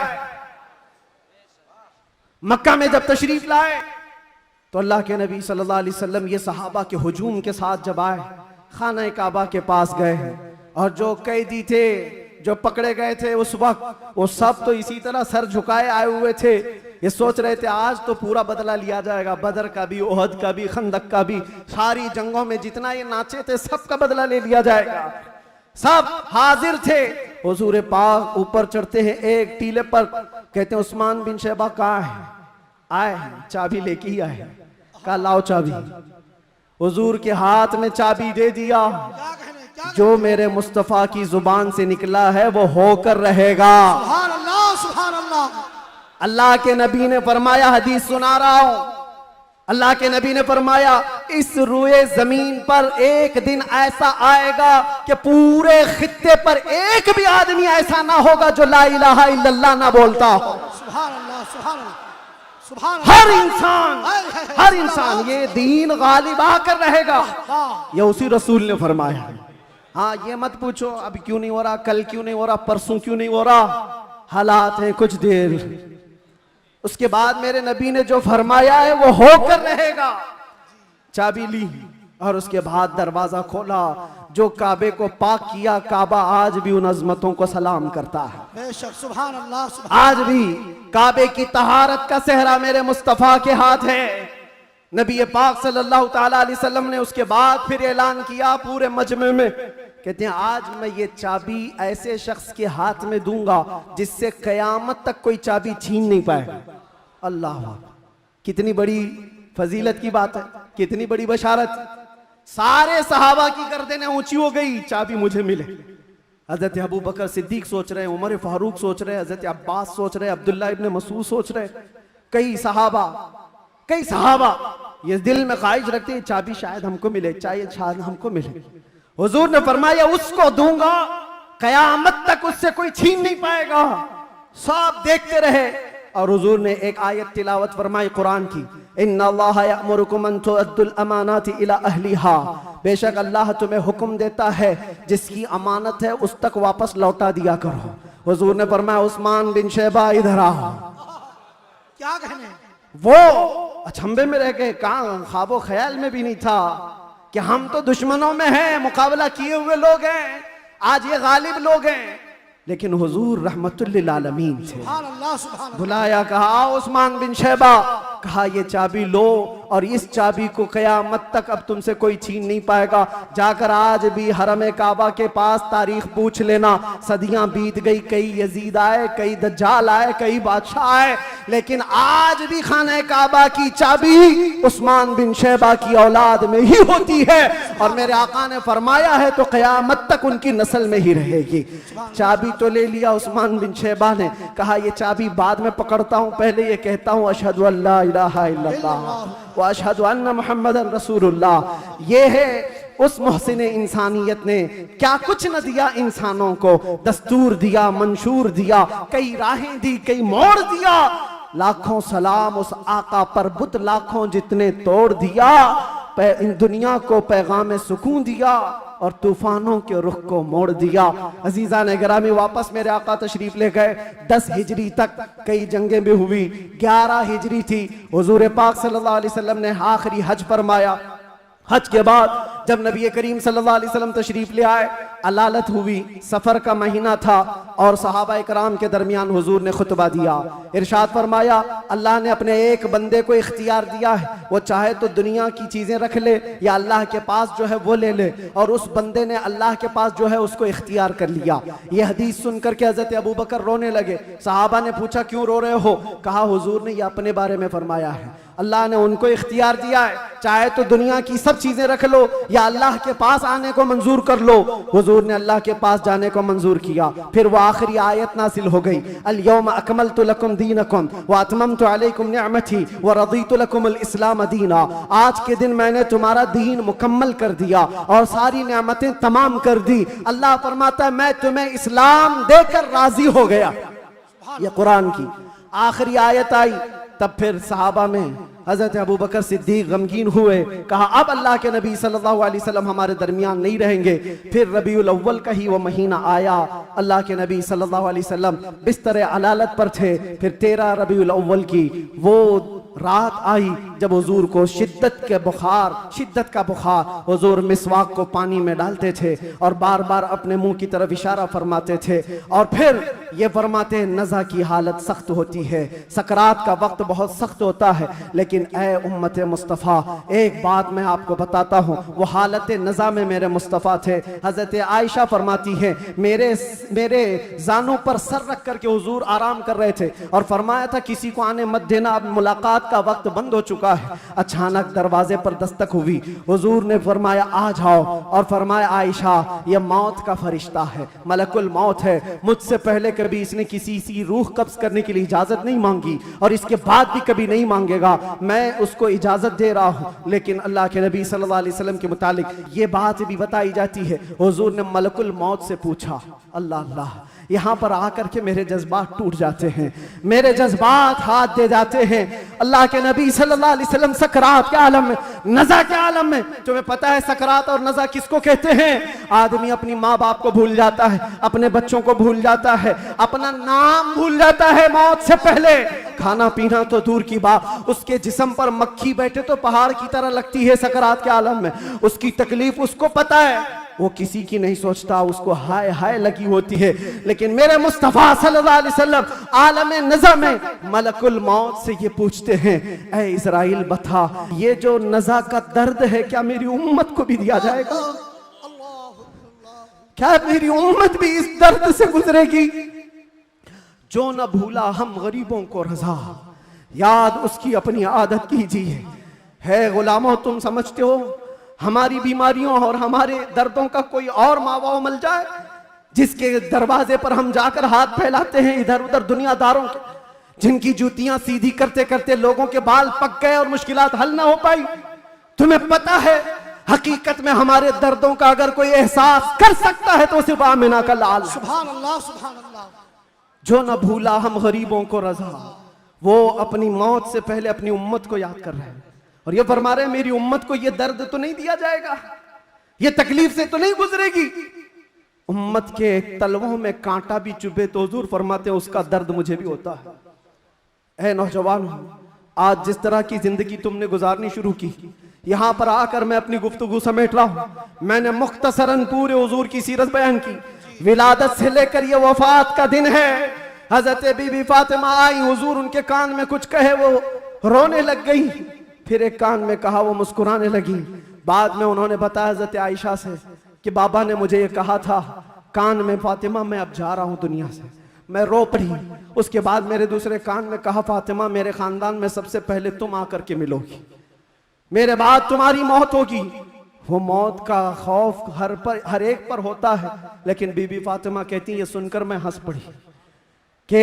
मक्का में जब तशरीफ लाए तो अल्लाह के नबी सल्लल्लाहु अलैहि वसल्लम ये सहाबा के हुजूम के साथ जब आए, खाना काबा के पास गए और जो कैदी थे, जो पकड़े गए थे उस वक्त, वो सब तो इसी तरह सर झुकाए आए हुए थे। ये सोच रहे थे आज तो पूरा बदला लिया जाएगा, बदर का भी, ओहद का भी, खंदक का भी, सारी जंगों में जितना ये नाचे थे सबका बदला ले लिया जाएगा। सब हाजिर थे। हुजूर पाक ऊपर चढ़ते हैं एक टीले पर, कहते हैं उस्मान बिन शैबा कहाँ है? आए हैं, चाबी लेके ही आए। कहा लाओ चाबी। हुजूर के हाथ में चाबी दे दिया। क्या कहने। क्या जो मेरे मुस्तफा की जुबान से निकला है वो होकर रहेगा। सुभान अल्लाह। सुभान अल्लाह। अल्लाह के नबी ने फरमाया, हदीस सुना रहा हूं, अल्लाह के नबी ने फरमाया इस रुए जमीन पर एक दिन ऐसा आएगा कि पूरे खित्ते पर एक भी आदमी ऐसा ना होगा जो ला इलाहा इल्लल्लाह ना बोलता हो। सुभान अल्लाह। सुभान अल्लाह। सुभान हर इंसान ये दीन गालिब आकर रहेगा। ये उसी रसूल ने फरमाया। हाँ, ये मत पूछो अभी क्यों नहीं हो रहा, कल क्यों नहीं हो रहा, परसों क्यों नहीं हो रहा, हालात हैं कुछ देर। उसके बाद मेरे नबी ने जो फरमाया है वो होकर रहेगा। चाबी ली और उसके बाद दरवाजा खोला। जो काबे को पाक किया, काबा आज भी उन अजमतों को सलाम करता है। बेशक। सुभान अल्लाह। सुभान। आज भी काबे की तहारत का सेहरा मेरे मुस्तफा के हाथ है। नबी पाक सल्लल्लाहु ताला अलैहि वसल्लम ने उसके बाद फिर ऐलान किया पूरे मजमे में, कहते हैं आज मैं ये चाबी ऐसे शख्स के हाथ में दूंगा जिससे कयामत तक कोई चाबी छीन नहीं पाएगा। अल्लाह, कितनी बड़ी फजीलत की बात है, कितनी बड़ी बशारत। सारे सहाबा की गर्दनें ऊंची हो गई, चाबी मुझे मिले। हजरत अबू बकर सिद्दीक सोच रहे हैं, उमर फारूक सोच रहे हैं, हजरत अब्बास सोच रहे हैं, अब्दुल्ला इब्ने मसूद सोच रहे हैं, कई सहाबा ये दिल में ख्वाहिश रखते हैं चाबी शायद हमको मिले, शायद हमको मिले। हुजूर ने फरमाया उसको दूंगा, कयामत तक उससे कोई छीन नहीं पाएगा। सब देखते रहे और हुजूर ने एक आयत तिलावत फरमाई कुरान की, इन्नल्लाह यअमुरुकुम अन तुअद्दुल अमानाति इला अहलिहा, बेशक अल्लाह तुम्हें हुक्म देता है जिसकी अमानत है उस तक वापस लौटा दिया करो। हुजूर ने फरमाया उस्मान बिन शैबा इधर आओ। क्या कहने। वो अचंभे में रह गए, कहां ख्वाबो ख्याल में भी नहीं था कि हम तो दुश्मनों में हैं, मुकाबला किए हुए लोग हैं, आज ये गालिब लोग हैं। लेकिन हुजूर रहमतुल लिल आलमीन थे। सुभान अल्लाह। सुभान अल्लाह। बुलाया, कहा आओ उस्मान बिन शैबा, कहा ये चाबी लो और इस चाबी को कयामत तक अब तुमसे कोई छीन नहीं पाएगा। जाकर आज भी हरम काबा के पास तारीख पूछ लेना, सदियां बीत गई, कई यजीद आए, कई दज्जाल आए, कई बादशाह आए, लेकिन आज भी खाने काबा की चाबी उस्मान बिन शैबा की औलाद में ही होती है। और मेरे आका ने फरमाया है तो कयामत तक उनकी नस्ल में ही रहेगी। चाबी तो ले लिया उस्मान बिन शैबा ने, कहा ये चाबी बाद में पकड़ता हूं, पहले ये कहता हूं अशहदु अल्ला इलाहा इल्लल्लाह व अशहदु अन्ना मुहम्मदन रसूलुल्लाह। ये है उस मोहसिन इंसानियत ने क्या कुछ न दिया इंसानों को, दस्तूर दिया, मंशूर दिया, कई राहें दी, कई मोड़ दिया। लाखों सलाम उस आका पर, बुत लाखों जितने तोड़ दिया, इन दुनिया को पैगाम सुकून दिया और तूफानों के रुख को मोड़ दिया। अजीजा ने गिरामी वापस मेरे आका तशरीफ ले गए। 10 हिजरी तक कई जंगें भी हुई, 11 हिजरी थी, हुजूर पाक सल्लल्लाहु अलैहि वसल्लम ने आखिरी हज फरमाया। हज के बाद जब नबी करीम सल्लल्लाहु अलैहि वसल्लम तशरीफ ले आए, अलालत हुई, सफर का महीना था और सहाबा इकराम के दरमियान हुजूर ने खुतबा दिया। इरशाद फरमाया, अल्लाह ने अपने एक बंदे को इख्तियार दिया है, वो चाहे तो दुनिया की चीजें रख ले या अल्लाह के पास जो है वो ले ले, और उस बंदे ने अल्लाह के पास जो है उसको इख्तियार कर लिया। ये हदीस सुनकर के हजरत अबू बकर रोने लगे। सहाबा ने पूछा, क्यों रो रहे हो? कहा, हुजूर ने ये अपने बारे में फरमाया है, अल्लाह ने उनको इख्तियार दिया है, चाहे तो दुनिया की सब चीजें रख लो या अल्लाह के पास आने को मंजूर कर लो। हुजूर ने अल्लाह के पास जाने को मंजूर किया। फिर वो आखिरी आयत नासिल हो गई, अल यौम अकमलतु लकुम दीनकुम व अतममतु अलैकुम निअमती व रदीतु लकुमुल इस्लाम दीना। आज के दिन मैंने तुम्हारा दीन मुकम्मल कर दिया और सारी नेमतें तमाम कर दी। अल्लाह फरमाता है, मैं तुम्हें इस्लाम देकर राजी हो गया। ये कुरान की आखिरी आयत आई। तब फिर सहाबा में हजरत अबू बकर सिद्दीक गमगीन हुए, कहा अब अल्लाह के नबी सल्लल्लाहु अलैहि वसल्लम हमारे दरमियान नहीं रहेंगे। फिर रबीउल अव्वल का ही वो महीना आया, अल्लाह के नबी सल्लल्लाहु अलैहि वसल्लम बिस्तर अलालत पर थे। फिर 13 रबीउल अव्वल की वो रात आई जब हुजूर को शिद्दत का बुखार, हुजूर मिसवाक को पानी में डालते थे और बार बार अपने मुंह की तरफ इशारा फरमाते थे और फिर ये फरमाते, नज़ा की हालत सख्त होती है, सकरात का वक्त बहुत सख्त होता है, लेकिन ऐ उम्मत मुस्तफ़ा, एक बात मैं आपको बताता हूँ, वो हालत नज़ा में मेरे मुस्तफ़ा थे। हजरत आयशा फरमाती है, मेरे जानों पर सर रख करके हुजूर आराम कर रहे थे और फरमाया था, किसी को आने मत देना, अब मुलाकात का वक्त बंद हो चुका है। अचानक दरवाजे पर दस्तक हुई, हुजूर ने फरमाया, आ जाओ, और फरमाया, आयशा, यह मौत का फरिश्ता है, मलकुल मौत है, मुझसे पहले कभी इसने किसी की रूह कब्ज करने के लिए इजाजत नहीं मांगी और इसके बाद भी कभी नहीं मांगेगा, मैं उसको इजाजत दे रहा हूं। लेकिन अल्लाह के नबी सल्लल्लाहु अलैहि वसल्लम के मुतालिक ये बात भी बताई जाती है, हुजूर ने मलकुल मौत से पूछा। अल्लाह अल्लाह, यहाँ पर आकर के मेरे जज्बात टूट जाते हैं, मेरे जज्बात हाथ दे जाते हैं। अल्लाह के नबी सल्लल्लाहु अलैहि वसल्लम सकरात के आलम में, नज़ा के आलम में, तुम्हें पता है सकरात और नज़ा किसको कहते हैं? आदमी अपनी माँ बाप को भूल जाता है, अपने बच्चों को भूल जाता है, अपना नाम भूल जाता है मौत से पहले। खाना पीना तो दूर की बात, उसके जिस्म पर मक्खी बैठे तो पहाड़ की तरह लगती है सकरात के आलम में। उसकी तकलीफ उसको पता है, वो किसी की नहीं सोचता, उसको हाय हाय लगी होती है। लेकिन मेरे मुस्तफा सल्लल्लाहु अलैहि वसल्लम आलम नज़ा में मलकुल मौत से ये पूछते हैं, ऐ इज़राइल बता, ये जो नज़ा का दर्द है क्या मेरी उम्मत को भी दिया जाएगा? क्या मेरी उम्मत भी इस दर्द से गुजरेगी? जो न भूला हम गरीबों को रजा, याद उसकी अपनी आदत कीजिए। है गुलामों, तुम समझते हो हमारी बीमारियों और हमारे दर्दों का कोई और मावा मिल जाए जिसके दरवाजे पर हम जाकर हाथ फैलाते हैं इधर उधर दुनियादारों के, जिनकी जूतियां सीधी करते करते लोगों के बाल पक गए और मुश्किलात हल ना हो पाई? तुम्हें पता है हकीकत में हमारे दर्दों का अगर कोई एहसास कर सकता है तो सिर्फ आमिना का लाल। सुभान अल्लाह, सुभान अल्लाह। जो न भूला हम गरीबों को रजा, वो अपनी मौत से पहले अपनी उम्मत को याद कर रहे हैं और ये फरमा रहे हैं, मेरी उम्मत को ये दर्द तो नहीं दिया जाएगा, ये तकलीफ से तो नहीं गुजरेगी। उम्मत के तलवों में कांटा भी चुभे तो हुजूर फरमाते हैं, उसका दर्द मुझे भी होता है। ऐ नौजवान, आज जिस तरह की जिंदगी तुमने गुजारनी शुरू की, यहां पर आकर मैं अपनी गुफ्तगू समेट रहा हूं। मैंने मुख्तसरन पूरे हुजूर की सीरत बयान की। विलादत से लेकर ये वफात का दिन है, हजरत बीबी फातिमा आई, हुजूर उनके कान में कुछ कहे, वो रोने लग गई, फिर एक कान में कहा, वो मुस्कुराने लगी। बाद में उन्होंने बताया हजरत आयशा से कि बाबा ने मुझे ये कहा था कान में, फातिमा मैं अब जा रहा हूं दुनिया से। मैं रो पड़ी। उसके बाद मेरे दूसरे कान में कहा, फातिमा मेरे खानदान में सबसे पहले तुम आकर के मिलोगी, मेरे बाद तुम्हारी मौत होगी। वो मौत का खौफ हर एक पर होता है, लेकिन बीबी फातिमा कहती है, ये सुनकर मैं हंस पड़ी कि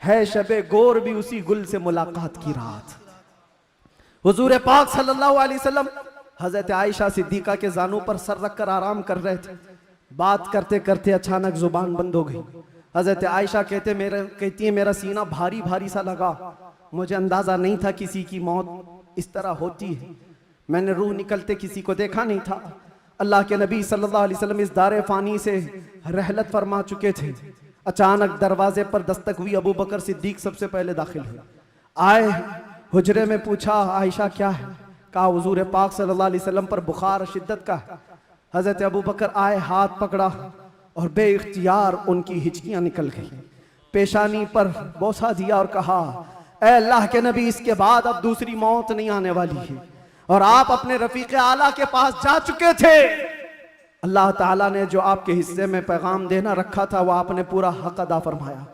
है शबे गोर भी उसी गुल से मुलाकात की रात। हुजूर पाक सल्लल्लाहु अलैहि वसल्लम हजरत आयशा सिद्दीका के जानों पर सर रखकर आराम कर रहे थे। बात करते करते अचानक जुबान बंद हो गई। हजरत आयशा कहती है मेरा सीना भारी भारी सा लगा, मुझे अंदाजा नहीं था किसी की मौत इस तरह होती है, मैंने रूह निकलते किसी को देखा नहीं था। अल्लाह के नबी सल्लल्लाहु अलैहि वसल्लम इस दारे फानी से रहलत फरमा चुके थे। अचानक दरवाजे पर दस्तक हुई, अबू बकर सिद्दीक सबसे पहले दाखिल हुए। आए, हुजरे में पूछा, आयशा क्या है? कहा हुजूर पाक सल्लल्लाहु अलैहि वसल्लम पर बुखार शिद्दत का है। हजरत अबू बकर आए, हाथ पकड़ा और बेइख्तियार उनकी हिचकियां निकल गई, पेशानी पर बोसा दिया और कहा, ऐ अल्लाह के नबी, इसके बाद अब दूसरी मौत नहीं आने वाली है और आप अपने रफीक आला के पास जा चुके थे। अल्लाह ताला ने जो आपके हिस्से में पैगाम देना रखा था वह आपने पूरा हक अदा फरमाया।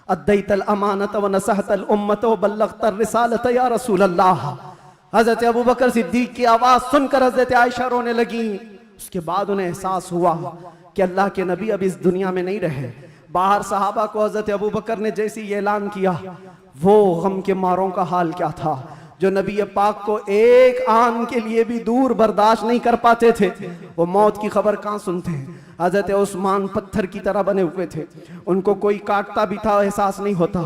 अद्दैतल अमानत व नसहतल उम्मत व बल्लगतर रिसालत या रसूल अल्लाह। हजरत अबू बकर सिद्दीक की आवाज सुनकर हजरत आयशा रोने लगी। उसके बाद उन्हें एहसास हुआ कि अल्लाह के नबी अब इस दुनिया में नहीं रहे। बाहर सहाबा को हजरत अबू बकर ने जैसे ही ऐलान किया, वो गम के मारों का हाल क्या था जो नबी पाक को एक आन के लिए भी दूर बर्दाश्त नहीं कर पाते थे। वो मौत की खबर कहाँ सुनते हैं। हजरत उस्मान पत्थर की तरह बने हुए थे, उनको कोई काटता भी था एहसास नहीं होता।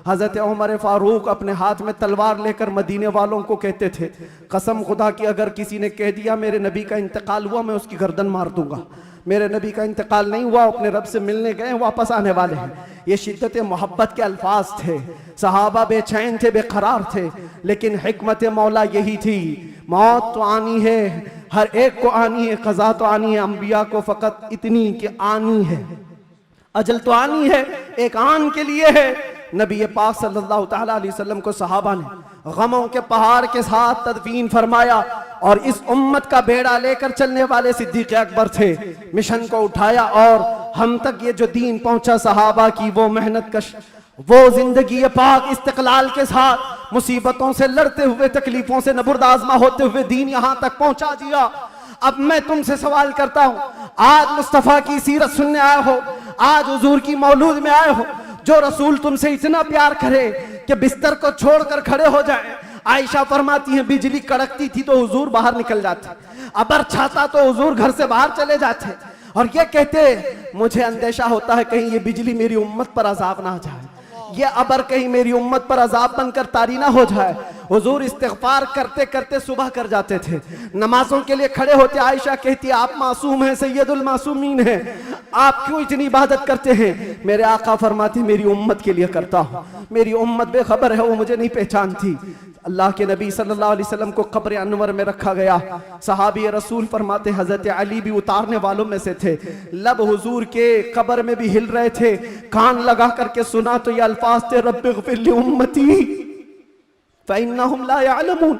हजरत उमर फारूक अपने हाथ में तलवार लेकर मदीने वालों को कहते थे, कसम खुदा की अगर किसी ने कह दिया मेरे नबी का इंतकाल हुआ, मैं उसकी गर्दन मार दूंगा। मेरे नबी का इंतकाल नहीं हुआ, अपने रब से मिलने गए, वापस आने वाले हैं। ये शिद्दत मोहब्बत के अल्फाज थे। सहाबा बेचैन थे, बेकरार थे, लेकिन हिकमत मौला यही थी, मौत तो आनी है, हर एक को आनी है, कज़ा तो आनी है, अंबिया को फकत इतनी कि आनी है, अजल तो आनी है, एक आन के लिए है। नबी पाक सल्लल्लाहु ताला अलैहि वसल्लम को सहाबा ने गमों के पहाड़ के साथ तदफीन फरमाया और इस उम्मत का बेड़ा लेकर चलने वाले सिद्दीक अकबर थे। मिशन को उठाया और हम तक ये जो दीन पहुंचा, सहाबा की वो मेहनत कश, वो जिंदगी पाक इस्तिकलाल के साथ मुसीबतों से लड़ते हुए, तकलीफों से नबुर्दाज़मा होते हुए दीन यहां तक पहुंचा दिया। अब मैं तुमसे सवाल करता हूं, आज मुस्तफा की सीरत सुनने आए हो, आज हुजूर की मौलूद में आए हो, जो रसूल तुमसे इतना प्यार करे कि बिस्तर को छोड़कर खड़े हो जाए। आयशा फरमाती हैं बिजली कड़कती थी तो हुजूर बाहर निकल जाते, अबर छाता तो हुजूर घर से बाहर चले जाते और ये कहते मुझे अंदेशा होता है कहीं ये बिजली मेरी उम्मत पर अजाब ना आ जाए, ये अबर कहीं मेरी उम्मत पर अजाब बनकर तारी ना हो जाए। हुजूर इस्तिग़फ़ार करते करते सुबह कर जाते थे, नमाजों के लिए खड़े होते। आयशा कहती आप मासूम हैं, सैयदुल मासूमीन हैं, आप क्यों इतनी इबादत करते हैं? मेरे आका फरमाते मेरी उम्मत के लिए करता हूँ, मेरी उम्मत बेखबर है, वो मुझे नहीं पहचानती। अल्लाह के नबी सल्लल्लाहु अलैहि वसल्लम को कब्र अनवर में रखा गया। सहाबी रसूल फरमाते हजरत अली भी उतारने वालों में से थे। लब हुजूर के कब्र में भी हिल रहे थे, कान लगा करके सुना तो ये अल्फाज थे, रब्बिग़फ़िर ली उम्मती फ़इन्नहुम ला यअलमून।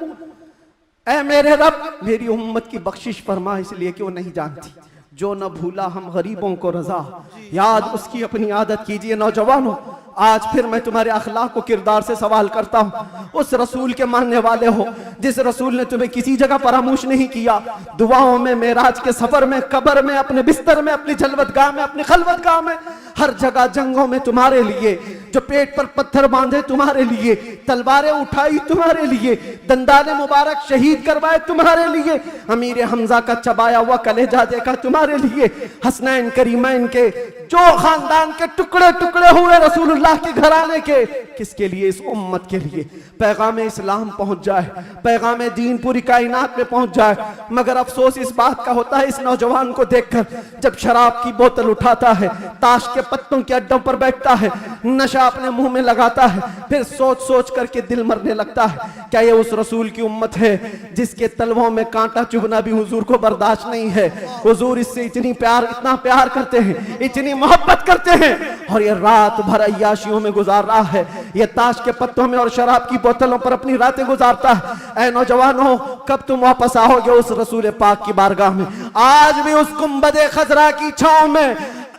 ऐ मेरे रब, मेरी उम्मत की बख्शिश फरमा, इसलिए कि वो नहीं जानती। जो न भूला हम गरीबों को रजा, याद उसकी अपनी आदत कीजिए। नौजवानों, आज फिर मैं तुम्हारे अखलाक को किरदार से सवाल करता हूँ। उस रसूल के मानने वाले हो जिस रसूल ने तुम्हें किसी जगह फरामोश नहीं किया, दुआओं में, मेराज के सफर में, कब्र में, अपने बिस्तर में, अपनी जलवतगाह में, अपनी खलवतगाह में, हर जगह जंगों में तुम्हारे लिए, जो पेट पर पत्थर बांधे तुम्हारे लिए, तलवारें उठाई तुम्हारे लिए, दंदाने मुबारक शहीद करवाए तुम्हारे लिए, अमीर हमजा का चबाया हुआ कलेजा देखा तुम्हारे लिए, हसनैन करीमैन के जो खानदान के टुकड़े टुकड़े हुए रसूलुल्लाह के घराने के, किसके लिए? इस उम्मत के लिए पैगाम इस्लाम पहुंच जाए, पैगाम दीन पूरी कायनात में पहुंच जाए। मगर अफसोस इस बात का होता है इस नौजवान को देखकर, जब शराब की बोतल उठाता है, ताश के पत्तों के अड्डों पर बैठता है, नशा अपने मुंह में लगाता है, फिर सोच सोच करके दिल मरने लगता है। क्या ये उस रसूल की उम्मत है जिसके तलवों में कांटा चुभना भी हुजूर को बर्दाश्त नहीं है? हुजूर इससे इतना प्यार करते हैं, इतनी मोहब्बत करते हैं, और ये रात भर अय्याशियों में गुजार रहा है, ये ताश के पत्तों में और शराब की बोतलों पर अपनी रातें गुजारता है। ऐ नौजवानों, कब तुम वापस आओगे उस रसूल पाक की बारगाह में? आज भी उस गुंबदे खजरा की छांव में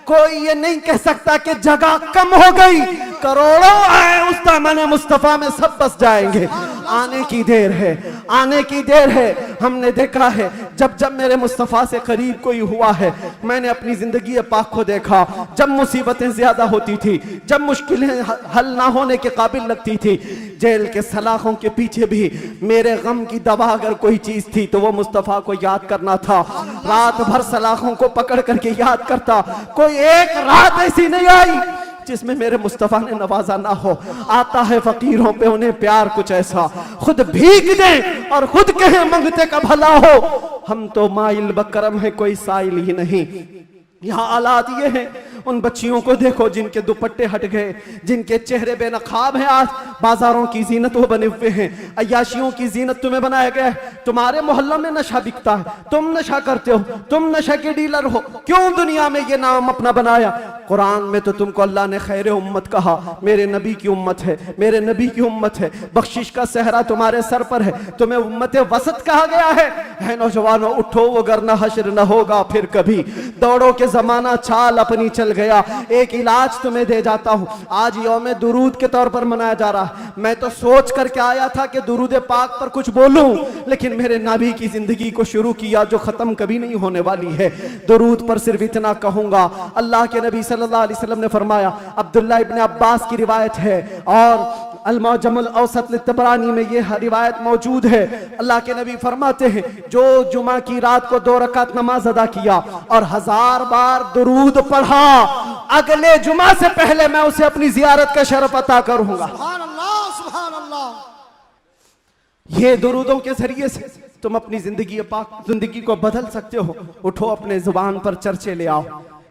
कोई ये नहीं कह सकता कि जगह कम हो गई। करोड़ों आए उस दामन मुस्तफा में, सब बस जाएंगे। आने की देर है, आने की देर है। हमने देखा है जब जब मेरे मुस्तफा से करीब कोई हुआ है, मैंने अपनी जिंदगी पाक को देखा। जब मुसीबतें ज्यादा होती थी, जब मुश्किलें हल ना होने के काबिल लगती थी, जेल के सलाखों के पीछे भी मेरे गम की दवा अगर कोई चीज थी तो वो मुस्तफा को याद करना था। रात भर सलाखों को पकड़ करके याद करता। कोई एक रात ऐसी नहीं आई जिसमें मेरे मुस्तफा ने नवाजा ना हो। आता है फकीरों पे उन्हें प्यार कुछ ऐसा, खुद भीग दे और खुद कहे मंगते का भला हो। हम तो माइल बकरम है, कोई साइल ही नहीं। यहाँ हालात ये हैं, उन बच्चियों को देखो जिनके दुपट्टे हट गए, जिनके चेहरे बेनकाब हैं। आज बाजारों की जीनत वो बने हुए हैं, अय्याशियों की जीनत तुम्हें बनाया गया है। तुम्हारे मोहल्लों में नशा बिकता है, तुम नशा करते हो, तुम नशा के डीलर हो। क्यों दुनिया में ये नाम अपना बनाया? कुरान में तो तुमको अल्लाह ने खैर उम्मत कहा, मेरे नबी की उम्मत है, मेरे नबी की उम्मत है। बख्शिश का सहरा तुम्हारे सर पर है, तुम्हें उम्मत वसत कहा गया है नौजवानों उठो, वो वरना हश्र न होगा फिर कभी। दौड़ो के जमाना चाल अपनी चल गया। एक इलाज तुम्हें दे जाता हूं, आज यौम दुरूद के तौर पर मनाया जा रहा है। मैं तो सोच करके आया था कि दुरूद पाक पर कुछ बोलूं, लेकिन मेरे नबी की जिंदगी को शुरू किया जो खत्म कभी नहीं होने वाली है। दुरूद पर सिर्फ इतना कहूंगा, अल्लाह के नबी सल्लल्लाहु अलैहि वसल्लम ने फरमाया, अब्दुल्लाह इब्ने अब्बास की रिवायत है और अल-मुअज्जमुल औसत लित-तबरानी में यह रिवायत मौजूद है। अल्लाह के नबी फरमाते हैं, जो जुमा की रात को 2 रकात नमाज अदा किया और 1000 बार दुरूद पढ़ा, अगले जुमा से पहले मैं उसे अपनी जियारत का शरफ अता करूंगा। सुभान अल्लाह, सुभान अल्लाह। ये दुरूदों के जरिए से तुम अपनी जिंदगी को बदल सकते हो। उठो, अपने जुबान पर चर्चे ले आओ,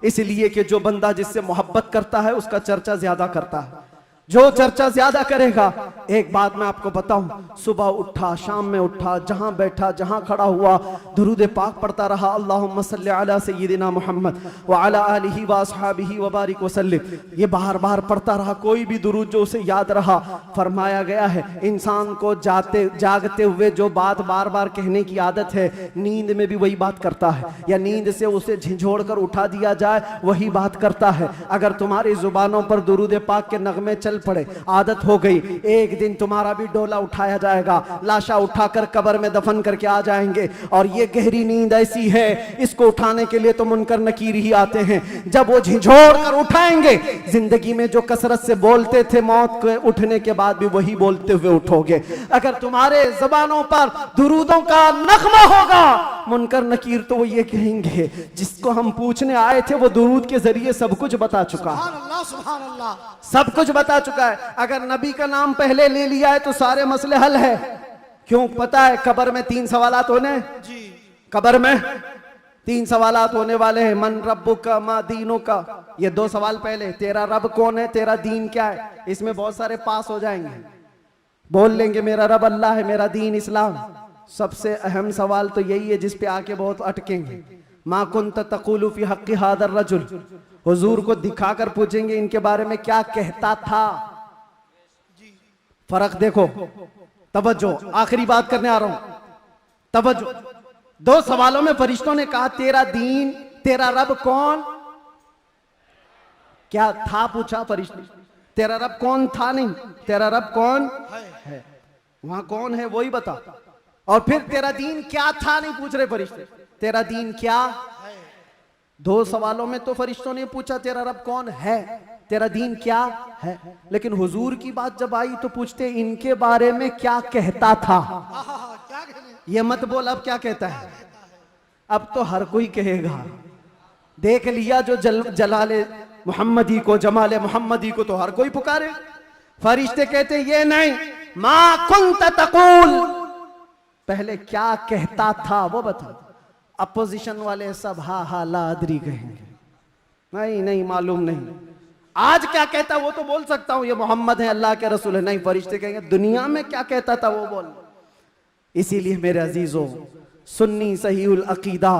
इसलिए कि जो बंदा जिससे मोहब्बत करता है उसका चर्चा ज्यादा करता है। जो चर्चा ज्यादा करेगा, एक बात मैं आपको बताऊं, सुबह उठा, शाम में उठा, जहां बैठा, जहां खड़ा हुआ, दुरूद पाक पढ़ता रहा, अल्लाहुम्मा सल्ली अला सय्यिदिना मुहम्मद व अला आलिहि व अस्हाबिहि व बारिक वसल्लिम। ये बार बार पढ़ता रहा, कोई भी दुरूद जो उसे याद रहा। फरमाया गया है, इंसान को जागते हुए जो बात बार बार कहने की आदत है, नींद में भी वही बात करता है, या नींद से उसे झिझोड़ कर उठा दिया जाए वही बात करता है। अगर तुम्हारी जुबानों पर दुरूद पाक के नगमे चल पड़े, आदत हो गई, एक दिन तुम्हारा भी डोला उठाया जाएगा, लाशा उठाकर कब्र में दफन करके आ जाएंगे। और ये गहरी नींद ऐसी है, इसको उठाने के लिए तो मुनकर नकीर ही आते हैं। जब वो झिझोड़ कर उठाएंगे, जिंदगी में जो कसरत से बोलते थे, मौत के उठने के बाद भी वही बोलते हुए उठोगे। अगर तुम्हारे जबानों पर दुरूदों का नगमा होगा, मुनकर नकीर तो वो ये कहेंगे, जिसको हम पूछने आए थे वो दुरूद के जरिए सब कुछ बता चुका है, सुभान अल्लाह, सुभान अल्लाह। सब कुछ बता चुका है। अगर नबी का नाम पहले ले लिया है तो सारे मसले हल है। क्यों? पता है कब्र में 3 सवालात होने, जी, कब्र में 3 सवालात होने वाले हैं। मन रब्बुका मा दीनुका, ये 2 सवाल पहले, तेरा रब कौन है, तेरा दीन क्या है। इसमें बहुत सारे पास हो जाएंगे, बोल लेंगे मेरा रब अल्लाह है, मेरा दीन इस्लाम। सबसे अहम सवाल तो यही है जिस पे आके बहुत अटकेंगे, मा कुन्त तक़ूलु फी हक़्क़ि हादर रजुल। हुजूर को दिखाकर पूछेंगे इनके बारे में क्या कहता था। फर्क देखो, तवज्जो, आखिरी बात करने आ रहा हूं, तवज्जो। 2 सवालों में फरिश्तों ने कहा तेरा दीन, तेरा रब कौन, क्या था पूछा फरिश्ते, तेरा रब कौन था नहीं, तेरा रब कौन है, वहां कौन है वही बता। और फिर तेरा दीन क्या था नहीं पूछ रहे फरिश्ते, तेरा दीन क्या है। 2 सवालों में तो फरिश्तों ने पूछा तेरा रब कौन है, तेरा दीन क्या है, लेकिन हुजूर की बात जब आई तो पूछते इनके बारे में क्या कहता था। क्या कहने? ये मत बोल अब क्या कहता है, अब तो हर कोई कहेगा। देख लिया जो जलाले मोहम्मदी को, जमाले मोहम्मदी को तो हर कोई पुकारे। फरिश्ते कहते ये नहीं, मा कुन्त तक़ूल, पहले क्या कहता था वो बता। अपोजिशन वाले सब हा हा लादरी कहेंगे, नहीं नहीं मालूम नहीं। आज क्या कहता वो तो बोल सकता हूं, ये मोहम्मद है, अल्लाह के रसूल है। नहीं, फरिश्ते कहेंगे दुनिया में क्या कहता था वो बोल। इसीलिए मेरे अजीजों, सुन्नी सहीउल अकीदा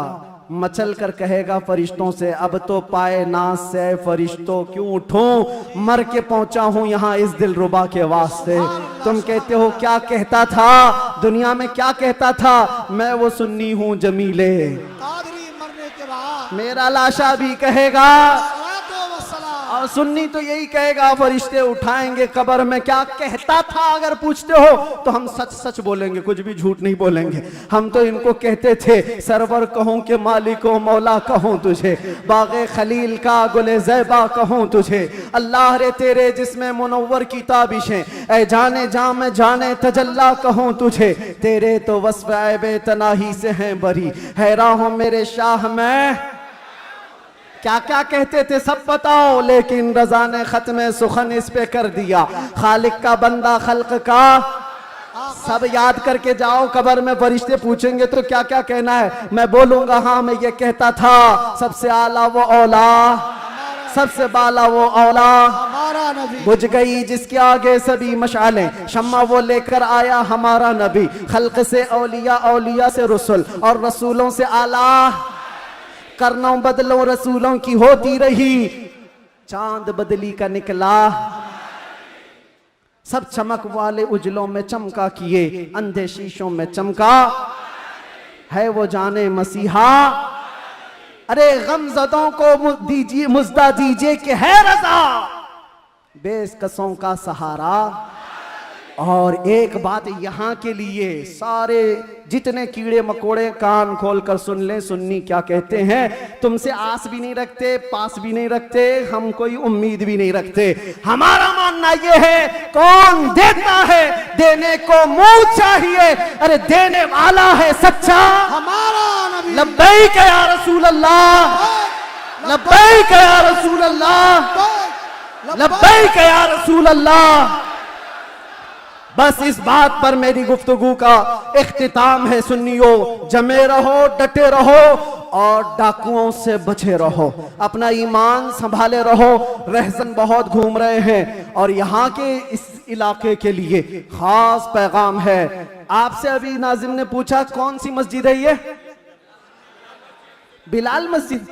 मचल कर कहेगा फरिश्तों से, अब तो पाए नाज से फरिश्तों क्यों उठूं, मर के पहुंचा हूं यहां इस दिलरुबा के वास्ते। तुम कहते हो क्या कहता था, दुनिया में क्या कहता था, मैं वो सुन्नी हूं जमीले, कादरी मरने के बाद मेरा लाशा भी कहेगा। सलातो व सलाम। और सुन्नी तो यही कहेगा, फरिश्ते उठाएंगे कब्र में क्या कहता था। अगर पूछते हो तो हम सच सच बोलेंगे, कुछ भी झूठ नहीं बोलेंगे। हम तो इनको कहते थे सरवर कहूं के मालिको मौला कहूं तुझे, बागे खलील का गुले ज़ैबा कहूं तुझे, अल्लाह रे तेरे जिसमें मुनव्वर की ताबिशें, ऐ जाने जा में जाने तजल्ला कहूं तुझे, तेरे तो वस्फ़ ऐबे तनाही से हैं बरी, हैरान हो मेरे शाह मैं। क्या क्या कहते थे सब बताओ, लेकिन रज़ा ने खत्म सुखन इस पे कर दिया। खालिक का बंदा खल्क का, सब याद करके जाओ। कब्र में फरिश्ते पूछेंगे तो क्या क्या कहना है, मैं बोलूंगा हाँ मैं ये कहता था, सबसे आला वो औला, सबसे बाला वो औला, हमारा नबी। बुझ गई जिसके आगे सभी मशालें, शम्मा वो लेकर आया हमारा नबी। खल्क से औलिया, औलिया से रसूल, और रसूलों से आला। करनों बदलों रसूलों की होती रही, चांद बदली का निकला। सब चमक वाले उजलों में चमका किए, अंधे शीशों में चमका है वो जाने मसीहा। अरे गमजदों को दीजिए मुज्दा दीजिए कि है रजा, बेकसों का सहारा। और एक बात यहाँ के लिए सारे जितने कीड़े मकोड़े कान खोलकर सुन ले, सुन्नी क्या कहते हैं। तुमसे आस भी नहीं रखते, पास भी नहीं रखते, हम कोई उम्मीद भी नहीं रखते। हमारा मानना ये है कौन देता है, देने को मुंह चाहिए। अरे देने वाला है सच्चा हमारा नबी। लब्बैक या रसूल अल्लाह, लब्बैक या रसूल अल्लाह, लब्बैक या रसूल अल्लाह। बस इस बात पर मेरी गुफ्तगू का इख्तिताम है। सुन्नियों, जमे रहो, डटे रहो और डाकुओं से बचे रहो। अपना ईमान संभाले रहो। रहसन बहुत घूम रहे हैं और यहाँ के इस इलाके के लिए खास पैगाम है। आपसे अभी नाजिम ने पूछा कौन सी मस्जिद है ये? बिलाल मस्जिद,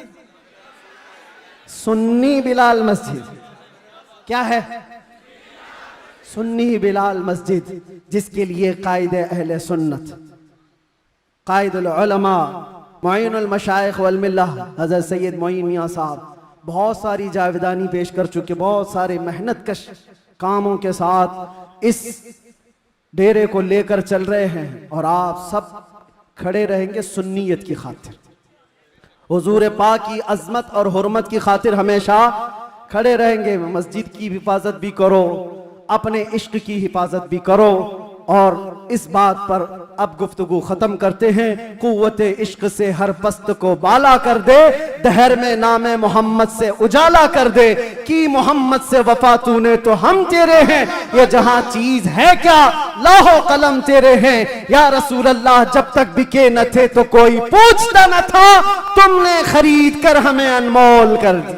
सुन्नी बिलाल मस्जिद। क्या है? सुन्नी बिलाल मस्जिद, जिसके लिए कायदे अहले सुन्नत, कायदुल उलमा, मुईनुल मशाइख वल मिल्लह हज़रत सैयद मोइन मियां साहब बहुत सारी जावेदानी पेश कर चुके, बहुत सारे मेहनत कश कामों के साथ इस डेरे को लेकर चल रहे हैं। और आप सब खड़े रहेंगे सुन्नियत की खातिर, हुजूर पाक की अजमत और हुर्मत की खातिर हमेशा खड़े रहेंगे। मस्जिद की हिफाजत भी करो, अपने इश्क की हिफाजत भी करो। और इस बात पर अब गुफ्तगू खत्म करते हैं। कुव्वत इश्क से हर पस्त को बाला कर दे, दहर में नामे मोहम्मद से उजाला कर दे। कि मोहम्मद से वफा तूने तो हम तेरे हैं, ये जहां चीज है क्या लाहो कलम तेरे हैं। या रसूल अल्लाह जब तक बिके न थे तो कोई पूछता न था, तुमने खरीद कर हमें अनमोल कर दी।